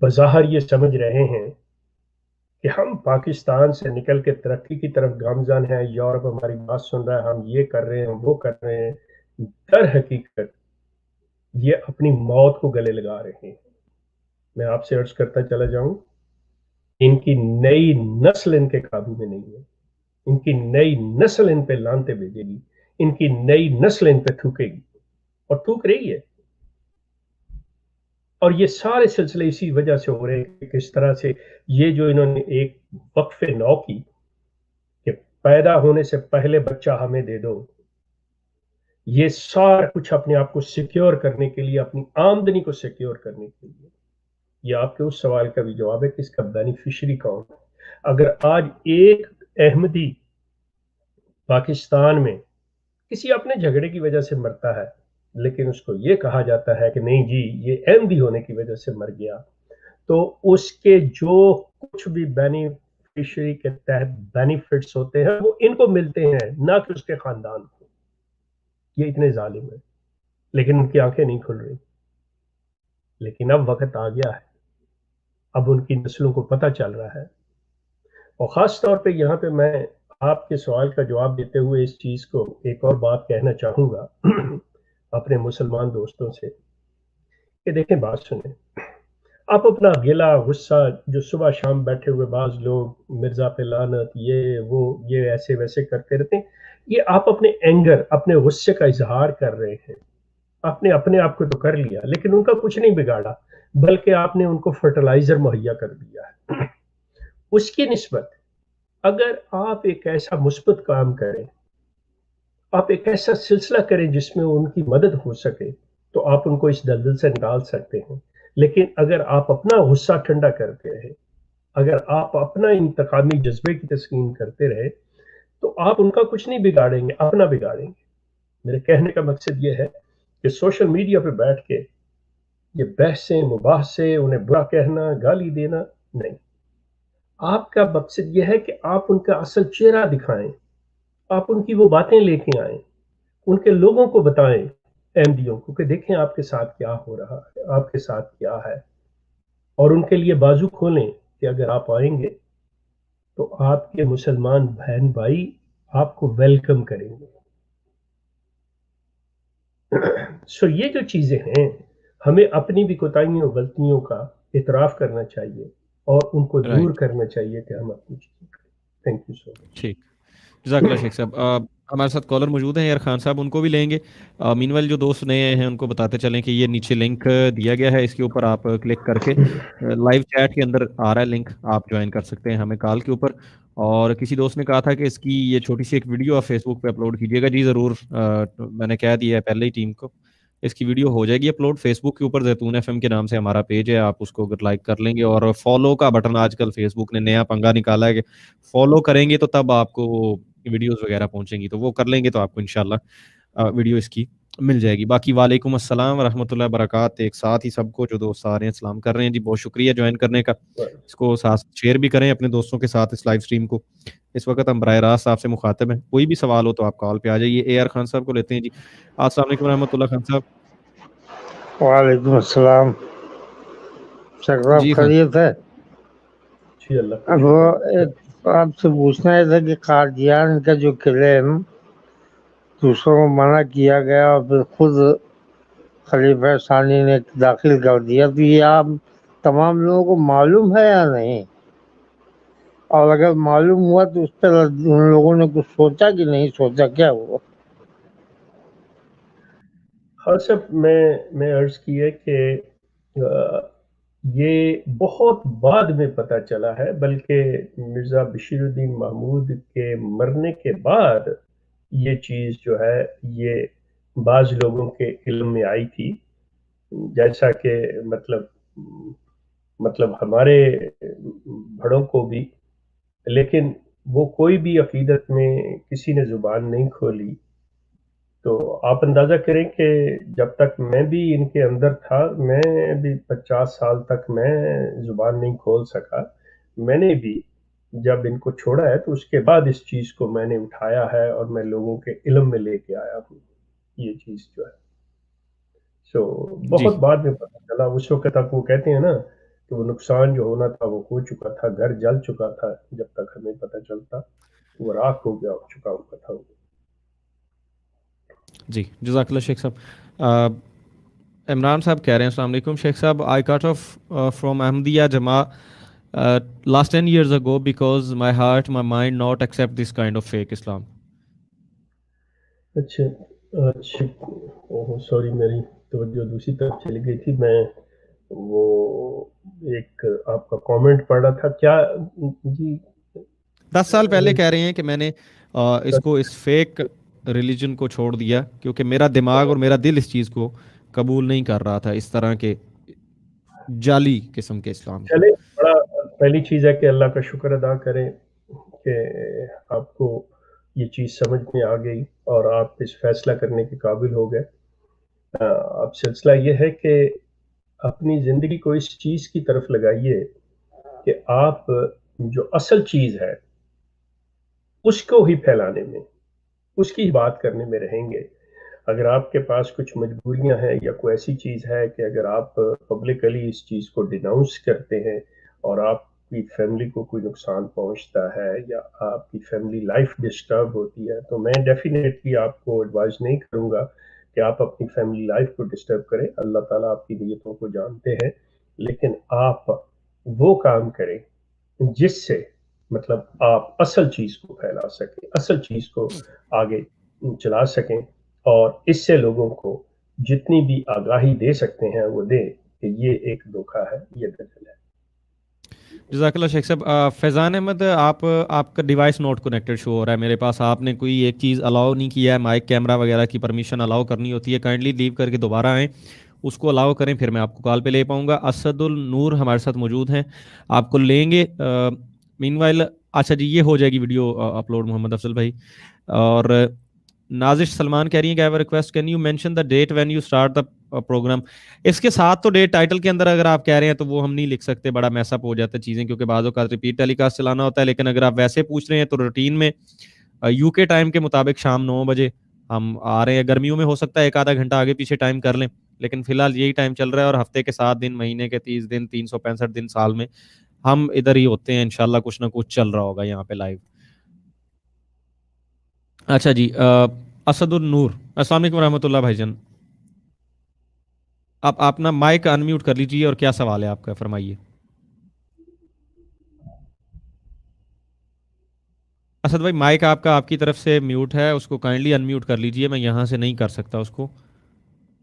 بظاہر یہ سمجھ رہے ہیں کہ ہم پاکستان سے نکل کے ترقی کی طرف گامزن ہیں، یورپ ہماری بات سن رہا ہے، ہم یہ کر رہے ہیں، وہ کر رہے ہیں. در حقیقت یہ اپنی موت کو گلے لگا رہے ہیں. میں آپ سے عرض کرتا چلا جاؤں، ان کی نئی نسل ان کے قابو میں نہیں ہے. ان کی نئی نسل ان پہ لانتے بھیجے گی، ان کی نئی نسل ان پہ تھوکے گی اور تھوک رہی ہے. اور یہ سارے سلسلے اسی وجہ سے ہو رہے ہیں کہ کس طرح سے یہ جو انہوں نے ایک وقف نو کی کہ پیدا ہونے سے پہلے بچہ ہمیں دے دو، یہ سارا کچھ اپنے آپ کو سیکیور کرنے کے لیے، اپنی آمدنی کو سیکیور کرنے کے لیے. یہ آپ کے اس سوال کا بھی جواب ہے کہ اس کا بینیفیشری کون ہے. اگر آج ایک احمدی پاکستان میں کسی اپنے جھگڑے کی وجہ سے مرتا ہے، لیکن اس کو یہ کہا جاتا ہے کہ نہیں جی یہ احمدی ہونے کی وجہ سے مر گیا، تو اس کے جو کچھ بھی بینیفیشری کے تحت بینیفٹس ہوتے ہیں وہ ان کو ملتے ہیں، نہ کہ اس کے خاندان کو. یہ اتنے ظالم ہیں، لیکن ان کی آنکھیں نہیں کھل رہی. لیکن اب وقت آ گیا ہے، اب ان کی نسلوں کو پتہ چل رہا ہے. اور خاص طور پہ یہاں پہ میں آپ کے سوال کا جواب دیتے ہوئے اس چیز کو ایک اور بات کہنا چاہوں گا اپنے مسلمان دوستوں سے کہ دیکھیں، بات سنیں. آپ اپنا گلا غصہ جو صبح شام بیٹھے ہوئے بعض لوگ مرزا پہ لعنت، یہ ایسے ویسے کرتے رہتے ہیں، یہ آپ اپنے اینگر، اپنے غصے کا اظہار کر رہے ہیں. آپ نے اپنے آپ کو تو کر لیا، لیکن ان کا کچھ نہیں بگاڑا، بلکہ آپ نے ان کو فرٹیلائزر مہیا کر دیا ہے. اس کی نسبت اگر آپ ایک ایسا مثبت کام کریں، آپ ایک ایسا سلسلہ کریں جس میں ان کی مدد ہو سکے، تو آپ ان کو اس دلدل سے نکال سکتے ہیں. لیکن اگر آپ اپنا غصہ ٹھنڈا کرتے رہے، اگر آپ اپنا انتقامی جذبے کی تسکین کرتے رہے، تو آپ ان کا کچھ نہیں بگاڑیں گے، اپنا بگاڑیں گے. میرے کہنے کا مقصد یہ ہے کہ سوشل میڈیا پہ بیٹھ کے یہ بحثیں مباحثے، انہیں برا کہنا، گالی دینا نہیں. آپ کا مقصد یہ ہے کہ آپ ان کا اصل چہرہ دکھائیں، آپ ان کی وہ باتیں لے کے آئیں، ان کے لوگوں کو بتائیں، احمدیوں کو، کہ دیکھیں آپ کے ساتھ کیا ہو رہا ہے، آپ کے ساتھ کیا ہے. اور ان کے لیے بازو کھولیں کہ اگر آپ آئیں گے تو آپ کے مسلمان بہن بھائی آپ کو ویلکم کریں گے. سو یہ جو چیزیں ہیں، ہمیں اپنی بھی کوتاہیوں غلطیوں کا اعتراف کرنا چاہیے اور ان کو دور رائٹ. کرنا چاہیے کہ ہم اپنی چیزیں کریں. تھینک یو سو مچ. ٹھیک. جزاک اللہ شیخ صاحب. ہمارے ساتھ کالر موجود ہیں یار خان صاحب، ان کو بھی لیں گے. مین ویل جو دوست نئے ہیں ان کو بتاتے چلیں کہ یہ نیچے لنک دیا گیا ہے، اس کے اوپر آپ کلک کر کے لائیو چیٹ کے اندر آ رہا ہے لنک، آپ جوائن کر سکتے ہیں ہمیں کال کے اوپر. اور کسی دوست نے کہا تھا کہ اس کی یہ چھوٹی سی ایک ویڈیو آپ فیس بک پہ اپلوڈ کیجیے گا. جی ضرور، میں نے کہہ دیا ہے پہلے ہی ٹیم کو، اس کی ویڈیو ہو جائے گی اپلوڈ. فیس بک کے اوپر زیتون ایف ایم کے نام سے ہمارا پیج ہے، آپ اس کو اگر لائک کر لیں گے، اور فالو کا بٹن آج کل فیس بک نے نیا پنگا نکالا ہے کہ فالو کریں گے تو تب آپ کو ویڈیوز وغیرہ پہنچیں گی، تو وہ کر لیں گے تو آپ کو انشاءاللہ ویڈیو اس کی مل جائے گی. باقی وعلیکم السلام ورحمۃ اللہ وبرکاتہ. ایک ساتھ ہی سب کو جو دوست آ رہے ہیں سلام کر رہے ہیں. جی بہت شکریہ جوائن کرنے کا. اس کو ساتھ شیئر بھی کریں اپنے دوستوں کے ساتھ اس لائیو سٹریم کو. اس وقت ہم براہ راست آپ سے مخاطب ہیں، کوئی بھی سوال ہو تو آپ کال پہ آ جائیے. اے آر خان صاحب کو لیتے ہیں. جی السلام علیکم ورحمۃ اللہ خان صاحب. وعلیکم السلام. شکرا جی خان خیریت ہے. جی اللہ کا اب شکر ہے. ایک آپ سے پوچھنا ہے تھا کہ قادیان کا جو کلیم دوسروں کو منع کیا گیا اور پھر خود خلیفہ ثانی نے داخل کر دیا، تو یہ آپ تمام لوگوں کو معلوم ہے یا نہیں؟ اور اگر معلوم ہوا تو اس پر ان لوگوں نے کچھ سوچا کہ نہیں سوچا، کیا ہوا؟ ہاں صاحب، میں عرض کی ہے کہ یہ بہت بعد میں پتہ چلا ہے، بلکہ مرزا بشیر الدین محمود کے مرنے کے بعد یہ چیز جو ہے یہ بعض لوگوں کے علم میں آئی تھی. جیسا کہ مطلب ہمارے بڑوں کو بھی، لیکن وہ کوئی بھی عقیدت میں کسی نے زبان نہیں کھولی. تو آپ اندازہ کریں کہ جب تک میں بھی ان کے اندر تھا، میں بھی 50 سال تک میں زبان نہیں کھول سکا. میں نے بھی جب ان کو چھوڑا ہے تو اس کے بعد اس چیز کو میں نے اٹھایا ہے اور میں لوگوں کے علم میں لے کے آیا ہوں یہ چیز جو ہے. سو جی بہت بعد میں پتہ چلا. اس وقت تک وہ کہتے ہیں نا کہ وہ نقصان جو ہونا تھا وہ ہو چکا تھا, گھر جل چکا تھا, جب تک ہمیں پتہ چلتا وہ راکھ ہو گیا چکا ہوا تھا. جی جزاک اللہ شیخ صاحب. عمران صاحب کہہ رہے ہیں السلام علیکم شیخ صاحب, I cut off from Ahmadiyya Jamaat last 10 years ago because my heart, my mind not accept this kind of fake Islam. اچھا سوری, میری توجہ دوسری طرف چلی گئی تھی. میں وہ ایک آپ کا کامنٹ پڑھ رہا تھا. کیا جی 10 سال پہلے کہہ رہے ہیں کہ میں نے اس فیک ریلیجن کو چھوڑ دیا کیونکہ میرا دماغ اور میرا دل اس چیز کو قبول نہیں کر رہا تھا, اس طرح کے جعلی قسم کے اسلام. چلے, بڑا پہلی چیز ہے کہ اللہ کا شکر ادا کریں کہ آپ کو یہ چیز سمجھ میں آ گئی اور آپ اس فیصلہ کرنے کے قابل ہو گئے. اب سلسلہ یہ ہے کہ اپنی زندگی کو اس چیز کی طرف لگائیے کہ آپ جو اصل چیز ہے اس کو ہی پھیلانے میں, اس کی بات کرنے میں رہیں گے. اگر آپ کے پاس کچھ مجبوریاں ہیں یا کوئی ایسی چیز ہے کہ اگر آپ پبلکلی اس چیز کو ڈیناؤنس کرتے ہیں اور آپ کی فیملی کو کوئی نقصان پہنچتا ہے یا آپ کی فیملی لائف ڈسٹرب ہوتی ہے, تو میں ڈیفینیٹلی آپ کو ایڈوائز نہیں کروں گا کہ آپ اپنی فیملی لائف کو ڈسٹرب کریں. اللہ تعالیٰ آپ کی نیتوں کو جانتے ہیں, لیکن آپ وہ کام کریں جس سے مطلب آپ اصل چیز کو پھیلا سکیں, اصل چیز کو آگے چلا سکیں, اور اس سے لوگوں کو جتنی بھی آگاہی دے سکتے ہیں وہ دیں کہ یہ ایک دھوکہ ہے, یہ دجل ہے. جزاک اللہ شیخ صاحب. فیضان احمد, آپ کا ڈیوائس نوٹ کنیکٹڈ شو ہو رہا ہے میرے پاس. آپ نے کوئی ایک چیز الاؤ نہیں کیا ہے, مائک کیمرہ وغیرہ کی پرمیشن الاؤ کرنی ہوتی ہے, کائنڈلی لیو کر کے دوبارہ آئیں, اس کو الاؤ کریں, پھر میں آپ کو کال پہ لے پاؤں گا. اسد النور ہمارے ساتھ موجود ہیں, آپ کو لیں گے. مین وائل اچھا جی یہ ہو جائے گی ویڈیو اپلوڈ محمد افضل بھائی. اور نازش سلمان کہہ رہی ہیں کہ I have a request, can you mention the date when you start the program. اس کے ساتھ تو ڈیٹ ٹائٹل کے اندر اگر آپ کہہ رہے ہیں تو وہ ہم نہیں لکھ سکتے, بڑا میس اپ ہو جاتا ہے چیزیں, کیونکہ بعض اوقات ریپیٹ ٹیلی کاسٹ چلانا ہوتا ہے. لیکن اگر آپ ویسے پوچھ رہے ہیں تو روٹین میں یو کے ٹائم کے مطابق شام 9 بجے ہم آ رہے ہیں. گرمیوں میں ہو سکتا ہے ایک آدھا گھنٹہ آگے پیچھے ٹائم کر لیں, لیکن فی الحال یہی ٹائم چل رہا ہے. اور ہفتے کے 7 دن, مہینے کے 30 دن, 365 دن سال میں ہم ادھر ہی ہوتے ہیں. انشاءاللہ کچھ نہ کچھ چل رہا ہوگا یہاں پہ لائیو. اچھا جی, اسد النور السلام علیکم ورحمۃ اللہ بھائی جان. آپ اپنا مائک ان میوٹ کر لیجیے اور کیا سوال ہے آپ کا, فرمائیے. اسد بھائی مائک آپ کا آپ کی طرف سے میوٹ ہے, اس کو کائنڈلی ان میوٹ کر لیجیے. میں یہاں سے نہیں کر سکتا اس کو,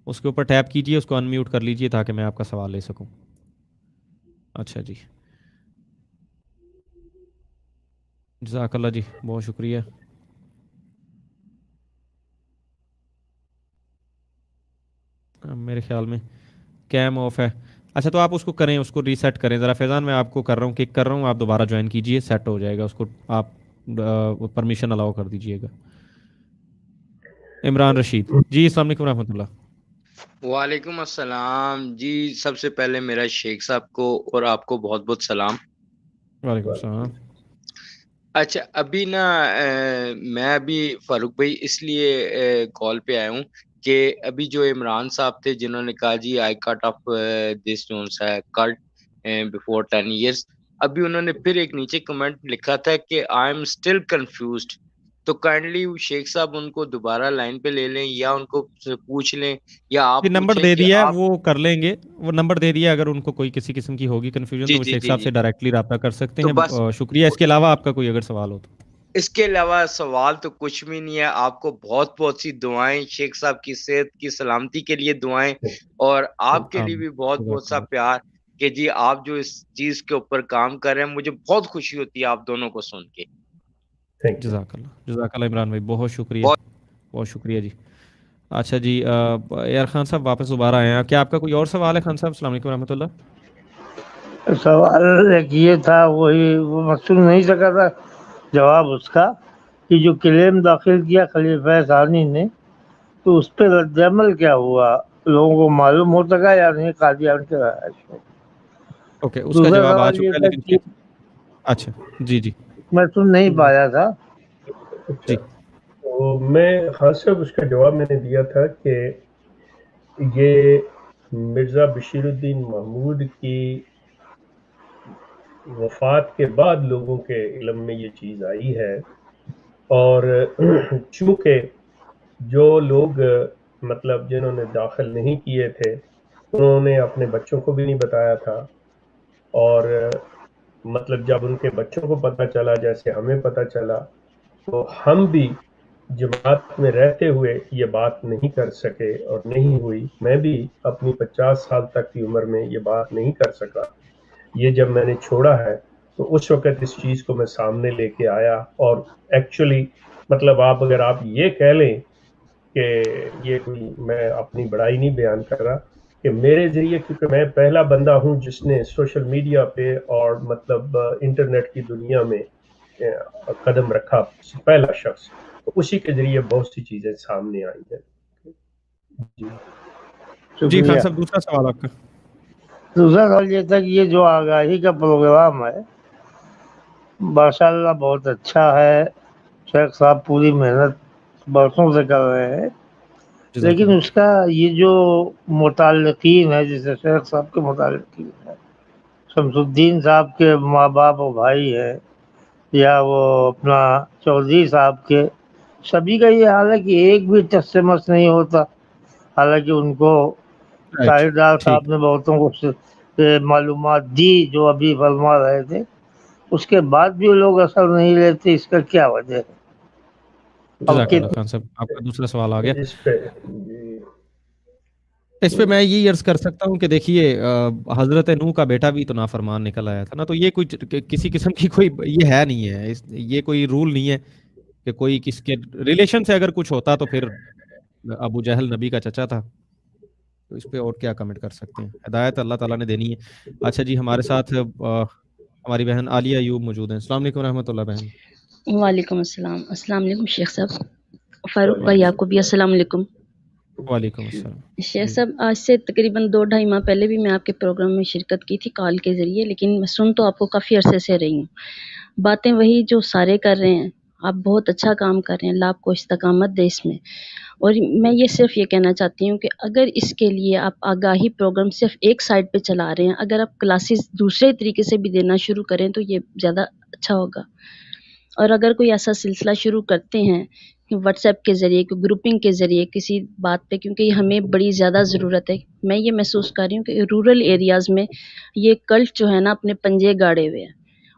اس کے اوپر ٹیپ کیجیے, اس کو ان میوٹ کر لیجیے تاکہ میں آپ کا سوال لے سکوں. اچھا جی, جزاک اللہ جی, بہت شکریہ. میرے خیال میں کیم آف ہے. اچھا تو آپ اس کو کریں, اس کو ریسیٹ کریں ذرا. فیضان میں آپ کو کر رہا ہوں, کک کر رہا ہوں, آپ دوبارہ جوائن کیجئے, سیٹ ہو جائے گا. اس کو آپ پرمیشن الاؤ کر دیجئے گا. عمران رشید جی, السلام علیکم ورحمۃ اللہ. وعلیکم السلام جی. سب سے پہلے میرا شیخ صاحب کو اور آپ کو بہت بہت سلام. وعلیکم السلام. اچھا ابھی نا میں ابھی فاروق بھائی اس لیے کال پہ آیا ہوں کہ ابھی جو عمران صاحب تھے جنہوں نے کہا جی آئی کٹ آف دس جونس ہے کٹ بفور 10 ایئرس, ابھی انہوں نے پھر ایک نیچے کمنٹ لکھا تھا کہ آئی ایم اسٹل کنفیوزڈ. تو کائنڈلی شیخ صاحب ان کو دوبارہ لائن پہ لے لیں یا ان کو پوچھ لیں یا آپ نمبر دے دیا ہے وہ کر لیں گے, وہ نمبر دے دیا. اگر ان کو کوئی کسی قسم کی ہوگی کنفیوژن تو وہ شیخ صاحب سے ڈائریکٹلی رابطہ کر سکتے ہیں. شکریہ. اس کے علاوہ آپ کا کوئی اگر سوال ہو تو. اس کے علاوہ سوال تو کچھ بھی نہیں ہے. آپ کو بہت بہت سی دعائیں, شیخ صاحب کی صحت کی سلامتی کے لیے دعائیں, اور آپ کے لیے بھی بہت بہت سا پیار کہ جی آپ جو اس چیز کے اوپر کام کر رہے ہیں. مجھے بہت خوشی ہوتی ہے آپ دونوں کو سن کے. جزاک اللہ, جزاک اللہ عمران بھائی, بہت شکریہ, بہت شکریہ جی. اچھا جی, یار خان صاحب واپس دوبارہ آئے ہیں. کیا آپ کا کوئی اور سوال ہے خان صاحب؟ السلام علیکم ورحمۃ اللہ. سوال ایک یہ تھا, وہی وہ مقصود نہیں سکا تھا جواب اس کا, کہ جو کلیم داخل کیا خلیفہ ثانی نے, تو اس پہ رد عمل کیا ہوا, لوگوں کو معلوم ہو سکا یا نہیں قادیان کے رہائش میں؟ اوکے, اس کا جواب آ چکا ہے لیکن اچھا جی جی میں سن نہیں پایا تھا. جی تو میں خاص صاحب اس کا جواب میں نے دیا تھا کہ یہ مرزا بشیر الدین محمود کی وفات کے بعد لوگوں کے علم میں یہ چیز آئی ہے، اور چونکہ جو لوگ مطلب جنہوں نے داخل نہیں کیے تھے انہوں نے اپنے بچوں کو بھی نہیں بتایا تھا، اور مطلب جب ان کے بچوں کو پتہ چلا جیسے ہمیں پتہ چلا تو ہم بھی جماعت میں رہتے ہوئے یہ بات نہیں کر سکے اور نہیں ہوئی. میں بھی اپنی 50 سال تک کی عمر میں یہ بات نہیں کر سکا. یہ جب میں نے چھوڑا ہے تو اس وقت اس چیز کو میں سامنے لے کے آیا، اور ایکچولی مطلب اگر آپ یہ کہہ لیں کہ یہ کوئی میں اپنی بڑائی نہیں بیان کر رہا کہ میرے ذریعے، کیونکہ میں پہلا بندہ ہوں جس نے سوشل میڈیا پہ اور مطلب انٹرنیٹ کی دنیا میں قدم رکھا، پہلا شخص، تو اسی کے ذریعے بہت سی چیزیں سامنے آئی ہیں. جی شکریہ. خان صاحب دوسرا سوال آپ کا. دوسرا سوال یہ تھا کہ یہ جو آگاہی کا پروگرام ہے ماشاء اللہ بہت اچھا ہے، شیخ صاحب پوری محنت برسوں سے کر رہے ہیں، لیکن اس کا یہ جو متعلقین ہے، جیسے شیخ صاحب کے متعلقین ہیں، شمس الدین صاحب کے ماں باپ و بھائی ہے، یا وہ اپنا چودھری صاحب کے، سبھی کا یہ حال ہے کہ ایک بھی ٹس سے مس نہیں ہوتا. حالانکہ ان کو طاہر ڈار صاحب نے بہتوں کو معلومات دی جو ابھی فرما رہے تھے، اس کے بعد بھی وہ لوگ اثر نہیں لیتے. اس کا کیا وجہ ہے؟ جزاک اللہ خان صاحب آپ کا دوسرا سوال آ گیا. اس پہ میں یہ عرض کر سکتا ہوں کہ دیکھیے حضرت نوح کا بیٹا بھی تو نافرمان نکل آیا تھا نا، تو یہ کوئی کسی قسم کی کوئی یہ ہے نہیں ہے، یہ کوئی رول نہیں ہے کہ کوئی کس کے ریلیشن سے اگر کچھ ہوتا تو پھر ابو جہل نبی کا چچا تھا، تو اس پہ اور کیا کمنٹ کر سکتے ہیں. ہدایت اللہ تعالیٰ نے دینی ہے. اچھا جی، ہمارے ساتھ ہماری بہن عالیہ ایوب موجود ہیں. السلام علیکم رحمۃ اللہ بہن. وعلیکم السلام. السلام علیکم شیخ صاحب. فاروق بھائی آپ کو بھی السلام علیکم. وعلیکم السلام. شیخ صاحب آج سے تقریباً 2-2.5 ماہ پہلے بھی میں آپ کے پروگرام میں شرکت کی تھی کال کے ذریعے، لیکن میں سن تو آپ کو کافی عرصے سے رہی ہوں. باتیں وہی جو سارے کر رہے ہیں، آپ بہت اچھا کام کر رہے ہیں، اللہ آپ کو استقامت دے اس میں. اور میں یہ صرف یہ کہنا چاہتی ہوں کہ اگر اس کے لیے آپ آگاہی پروگرام صرف ایک سائڈ پہ چلا رہے ہیں، اگر آپ کلاسز دوسرے طریقے سے بھی دینا شروع کریں تو یہ زیادہ اچھا ہوگا. اور اگر کوئی ایسا سلسلہ شروع کرتے ہیں کہ واٹس ایپ کے ذریعے، گروپنگ کے ذریعے کسی بات پہ، کیونکہ ہمیں بڑی زیادہ ضرورت ہے. میں یہ محسوس کر رہی ہوں کہ رورل ایریاز میں یہ کلٹ جو ہے نا اپنے پنجے گاڑے ہوئے ہیں،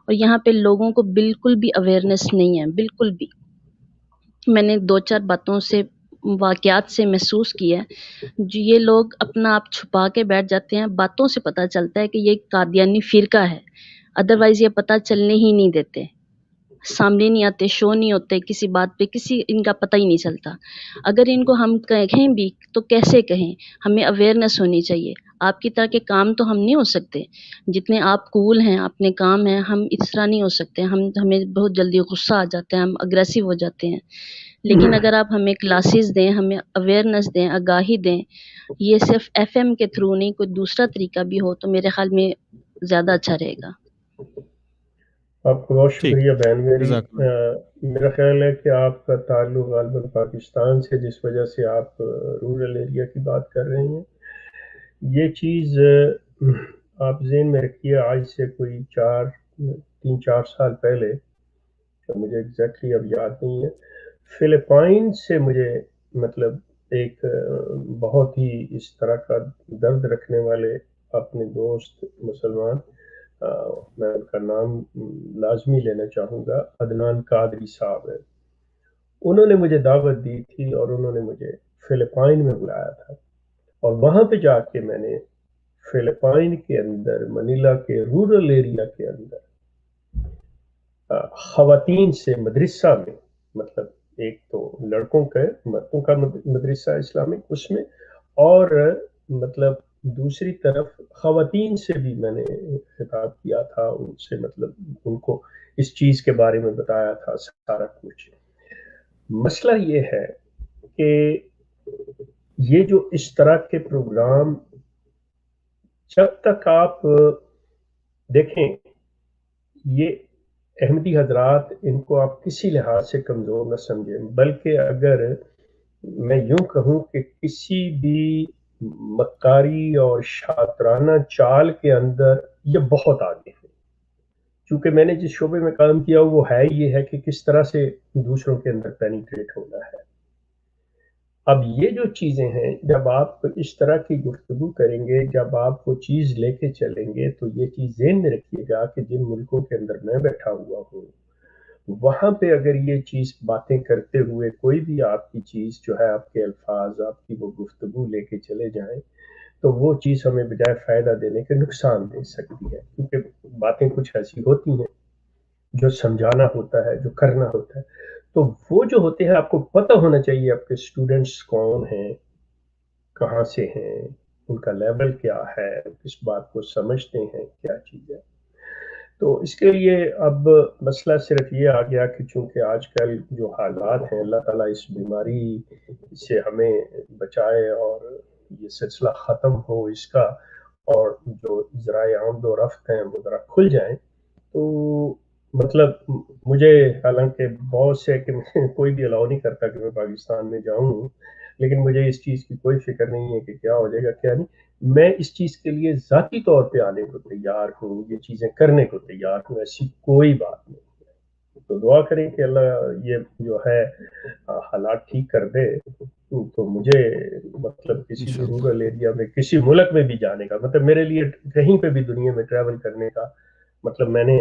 اور یہاں پہ لوگوں کو بالکل بھی اویئرنیس نہیں ہے، بالکل بھی. میں نے 2-4 باتوں سے، واقعات سے محسوس کیا ہے جو یہ لوگ اپنا آپ چھپا کے بیٹھ جاتے ہیں. باتوں سے پتہ چلتا ہے کہ یہ قادیانی فرقہ ہے، ادروائز یہ پتہ چلنے ہی نہیں دیتے، سامنے نہیں آتے، شو نہیں ہوتے کسی بات پہ، کسی ان کا پتہ ہی نہیں چلتا. اگر ان کو ہم کہیں بھی تو کیسے کہیں؟ ہمیں اویئرنیس ہونی چاہیے. آپ کی طرح کے کام تو ہم نہیں ہو سکتے، جتنے آپ کول ہیں اپنے کام ہیں، ہم اس طرح نہیں ہو سکتے. ہمیں بہت جلدی غصہ آ جاتا ہے، ہم اگریسو ہو جاتے ہیں. لیکن اگر آپ ہمیں کلاسز دیں، ہمیں اویئرنیس دیں، آگاہی دیں، یہ صرف ایف ایم کے تھرو نہیں، کوئی دوسرا طریقہ بھی ہو تو میرے خیال میں زیادہ اچھا رہے گا. آپ کو بہت شکریہ بہن میری. میرا خیال ہے کہ آپ کا تعلق غالباً پاکستان سے، جس وجہ سے آپ رورل ایریا کی بات کر رہے ہیں. یہ چیز آپ ذہن میں رکھیے، آج سے کوئی 3-4 سال پہلے، مجھے ایگزیکٹلی اب یاد نہیں ہے، فلپائن سے مجھے مطلب ایک بہت ہی اس طرح کا درد رکھنے والے اپنے دوست مسلمان، میں ان کا نام لازمی لینا چاہوں گا، عدنان قادری صاحب ہے. انہوں نے مجھے دعوت دی تھی اور انہوں نے مجھے فلپائن میں بلایا تھا، اور وہاں پہ جا کے میں نے فلپائن کے اندر، منیلا کے رورل ایریا کے اندر خواتین سے مدرسہ میں، مطلب ایک تو لڑکوں کا مردوں کا مدرسہ اسلامک، اس میں، اور مطلب دوسری طرف خواتین سے بھی میں نے خطاب کیا تھا، ان سے مطلب ان کو اس چیز کے بارے میں بتایا تھا سارا کچھ. مسئلہ یہ ہے کہ یہ جو اس طرح کے پروگرام، جب تک آپ دیکھیں، یہ احمدی حضرات، ان کو آپ کسی لحاظ سے کمزور نہ سمجھیں، بلکہ اگر میں یوں کہوں کہ کسی بھی مکاری اور شاطرانہ چال کے اندر یہ بہت آگے ہیں. چونکہ میں نے جس شعبے میں کام کیا وہ ہے یہ ہے کہ کس طرح سے دوسروں کے اندر پینیٹریٹ ہونا ہے. اب یہ جو چیزیں ہیں جب آپ اس طرح کی گفتگو کریں گے, جب آپ وہ چیز لے کے چلیں گے, تو یہ چیز ذہن میں رکھیے گا کہ جن ملکوں کے اندر میں بیٹھا ہوا ہوں وہاں پہ اگر یہ چیز باتیں کرتے ہوئے کوئی بھی آپ کی چیز جو ہے, آپ کے الفاظ, آپ کی وہ گفتگو لے کے چلے جائیں تو وہ چیز ہمیں بجائے فائدہ دینے کے نقصان دے سکتی ہے, کیونکہ باتیں کچھ ایسی ہوتی ہیں جو سمجھانا ہوتا ہے, جو کرنا ہوتا ہے. تو وہ جو ہوتے ہیں آپ کو پتہ ہونا چاہیے آپ کے اسٹوڈنٹس کون ہیں, کہاں سے ہیں, ان کا لیول کیا ہے, کس بات کو سمجھتے ہیں, کیا چیز ہے. تو اس کے لیے اب مسئلہ صرف یہ آ گیا کہ چونکہ آج کل جو حالات ہیں, اللہ تعالیٰ اس بیماری سے ہمیں بچائے اور یہ سلسلہ ختم ہو اس کا, اور جو ذرائع آمد و رفت ہیں وہ ذرا کھل جائیں. تو مطلب مجھے حالانکہ بہت سے کہ کوئی بھی الاؤ نہیں کرتا کہ میں پاکستان میں جاؤں, لیکن مجھے اس چیز کی کوئی فکر نہیں ہے کہ کیا ہو جائے گا کیا نہیں. میں اس چیز کے لیے ذاتی طور پہ آنے کو تیار ہوں, یہ چیزیں کرنے کو تیار ہوں, ایسی کوئی بات نہیں. تو دعا کریں کہ اللہ یہ جو ہے حالات ٹھیک کر دے, تو مجھے مطلب کسی بھی رورل ایریا میں کسی ملک میں بھی جانے کا, مطلب میرے لیے کہیں پہ بھی دنیا میں ٹریول کرنے کا مطلب, میں نے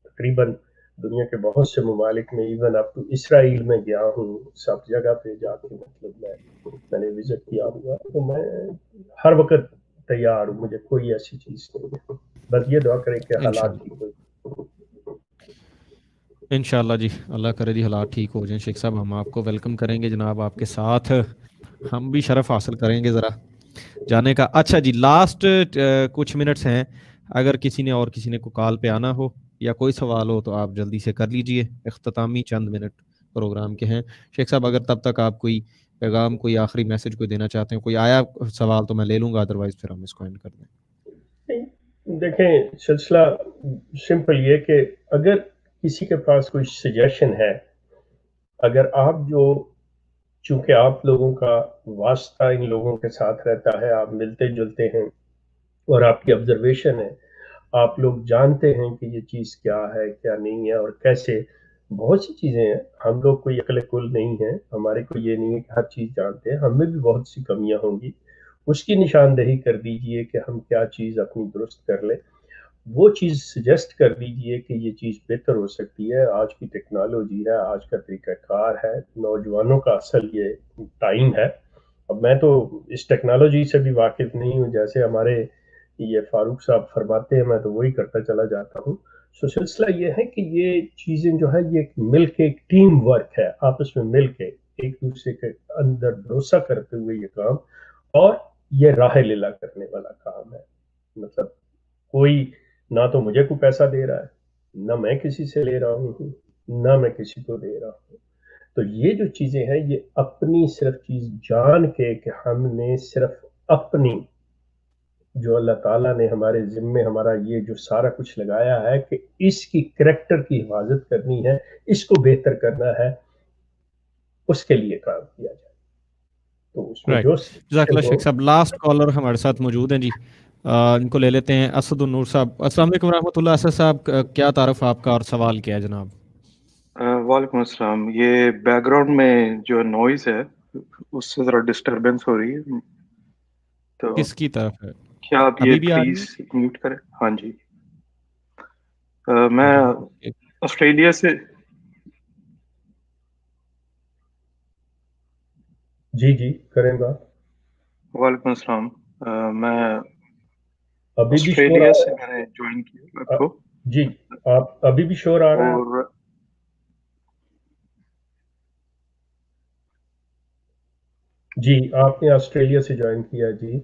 تقریباً دنیا کے بہت سے ممالک میں ایون اب تو اسرائیل میں گیا ہوں, سب جگہ پہ جا کے مطلب میں نے وزٹ کیا ہوا, تو میں ہر وقت تیار ہوں, مجھے کوئی ایسی چیز نہیں ہے. بس یہ دعا کریں کہ حالات ٹھیک ہو. انشاءاللہ جی, اللہ کرے جی حالات ٹھیک ہو جائیں. شیخ صاحب ہم آپ کو ویلکم کریں گے جناب, آپ کے ساتھ ہم بھی شرف حاصل کریں گے ذرا جانے کا. اچھا جی, لاسٹ کچھ منٹس ہیں, اگر کسی نے اور کسی نے کو کال پہ آنا ہو یا کوئی سوال ہو تو آپ جلدی سے کر لیجئے, اختتامی چند منٹ پروگرام کے ہیں. شیخ صاحب اگر تب تک آپ کوئی پیغام, کوئی آخری میسج کوئی دینا چاہتے ہیں, کوئی آیا سوال تو میں لے لوں گا, ادروائز پھر ہم اس کو اینڈ کر دیں. دیکھیں سلسلہ سمپل یہ کہ اگر کسی کے پاس کوئی سجیشن ہے, اگر آپ جو چونکہ آپ لوگوں کا واسطہ ان لوگوں کے ساتھ رہتا ہے, آپ ملتے جلتے ہیں اور آپ کی آبزرویشن ہے, آپ لوگ جانتے ہیں کہ یہ چیز کیا ہے کیا نہیں ہے اور کیسے, بہت سی چیزیں ہیں. ہم لوگ کوئی عقل کل نہیں ہیں, ہمارے کو یہ نہیں ہے کہ ہر چیز جانتے ہیں, ہم میں بھی بہت سی کمیاں ہوں گی. اس کی نشاندہی کر دیجئے کہ ہم کیا چیز اپنی درست کر لیں, وہ چیز سجیسٹ کر دیجئے کہ یہ چیز بہتر ہو سکتی ہے. آج کی ٹیکنالوجی ہے, آج کا طریقہ کار ہے, نوجوانوں کا اصل یہ ٹائم ہے. اب میں تو اس ٹیکنالوجی سے بھی واقف نہیں ہوں, جیسے ہمارے یہ فاروق صاحب فرماتے ہیں میں تو وہی کرتا چلا جاتا ہوں. سو سلسلہ یہ ہے کہ یہ چیزیں جو ہے یہ مل کے ایک ٹیم ورک ہے, آپس میں مل کے ایک دوسرے کے اندر بھروسہ کرتے ہوئے یہ کام, اور یہ راہ لیلا کرنے والا کام ہے. مطلب کوئی نہ تو مجھے کوئی پیسہ دے رہا ہے, نہ میں کسی سے لے رہا ہوں, نہ میں کسی کو دے رہا ہوں. تو یہ جو چیزیں ہیں یہ اپنی صرف چیز جان کے کہ ہم نے صرف اپنی جو اللہ تعالیٰ نے ہمارے ذمے ہمارا یہ جو سارا کچھ لگایا ہے کہ اس کی کریکٹر کی حفاظت کرنی ہے, اس کو بہتر کرنا ہے, اس کے لیے کام کیا جائے. تو اس میں جو جزاک اللہ شیخ صاحب. لاسٹ کالر ہمارے ساتھ موجود ہیں جی, ان کو لے لیتے ہیں. اسد النور صاحب, السلام علیکم ورحمۃ اللہ. اسد صاحب کیا تعارف آپ کا اور سوال کیا ہے جناب؟ وعلیکم السلام. یہ بیک گراؤنڈ میں جو نوائز ہے اس سے ذرا ڈسٹربنس ہو رہی ہے, تو کس کی طرف ہے؟ کیا آپ یہ پلیز میوٹ کریں؟ ہاں جی, میں آسٹریلیا سے. جی جی کریں گا. وعلیکم السلام. میں ابھی بھی آسٹریلیا سے میں نے جوائن کیا آپ کو. جی آپ ابھی بھی شور آ رہا ہے؟ اور جی آپ نے آسٹریلیا سے جوائن کیا. جی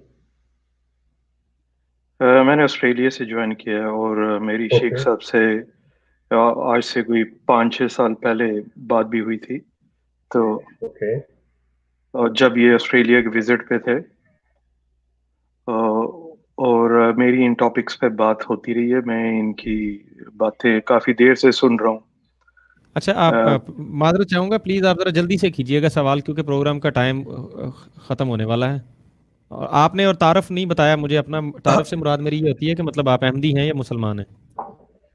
میں نے آسٹریلیا سے جوائن کیا, اور میری شیخ صاحب سے آج سے کوئی 5-6 سال پہلے بات بھی ہوئی تھی. تو جب یہ آسٹریلیا کے وزٹ پہ تھے, اور میری ان ٹاپکس پہ بات ہوتی رہی ہے. میں ان کی باتیں کافی دیر سے سن رہا ہوں. اچھا آپ معذرت چاہوں گا, پلیز آپ ذرا جلدی سے کیجیے گا سوال, کیونکہ پروگرام کا ٹائم ختم ہونے والا ہے. اور آپ نے اور تعارف نہیں بتایا مجھے اپنا. تعارف سے مراد میری یہ ہوتی ہے کہ مطلب آپ احمدی ہیں یا مسلمان ہیں؟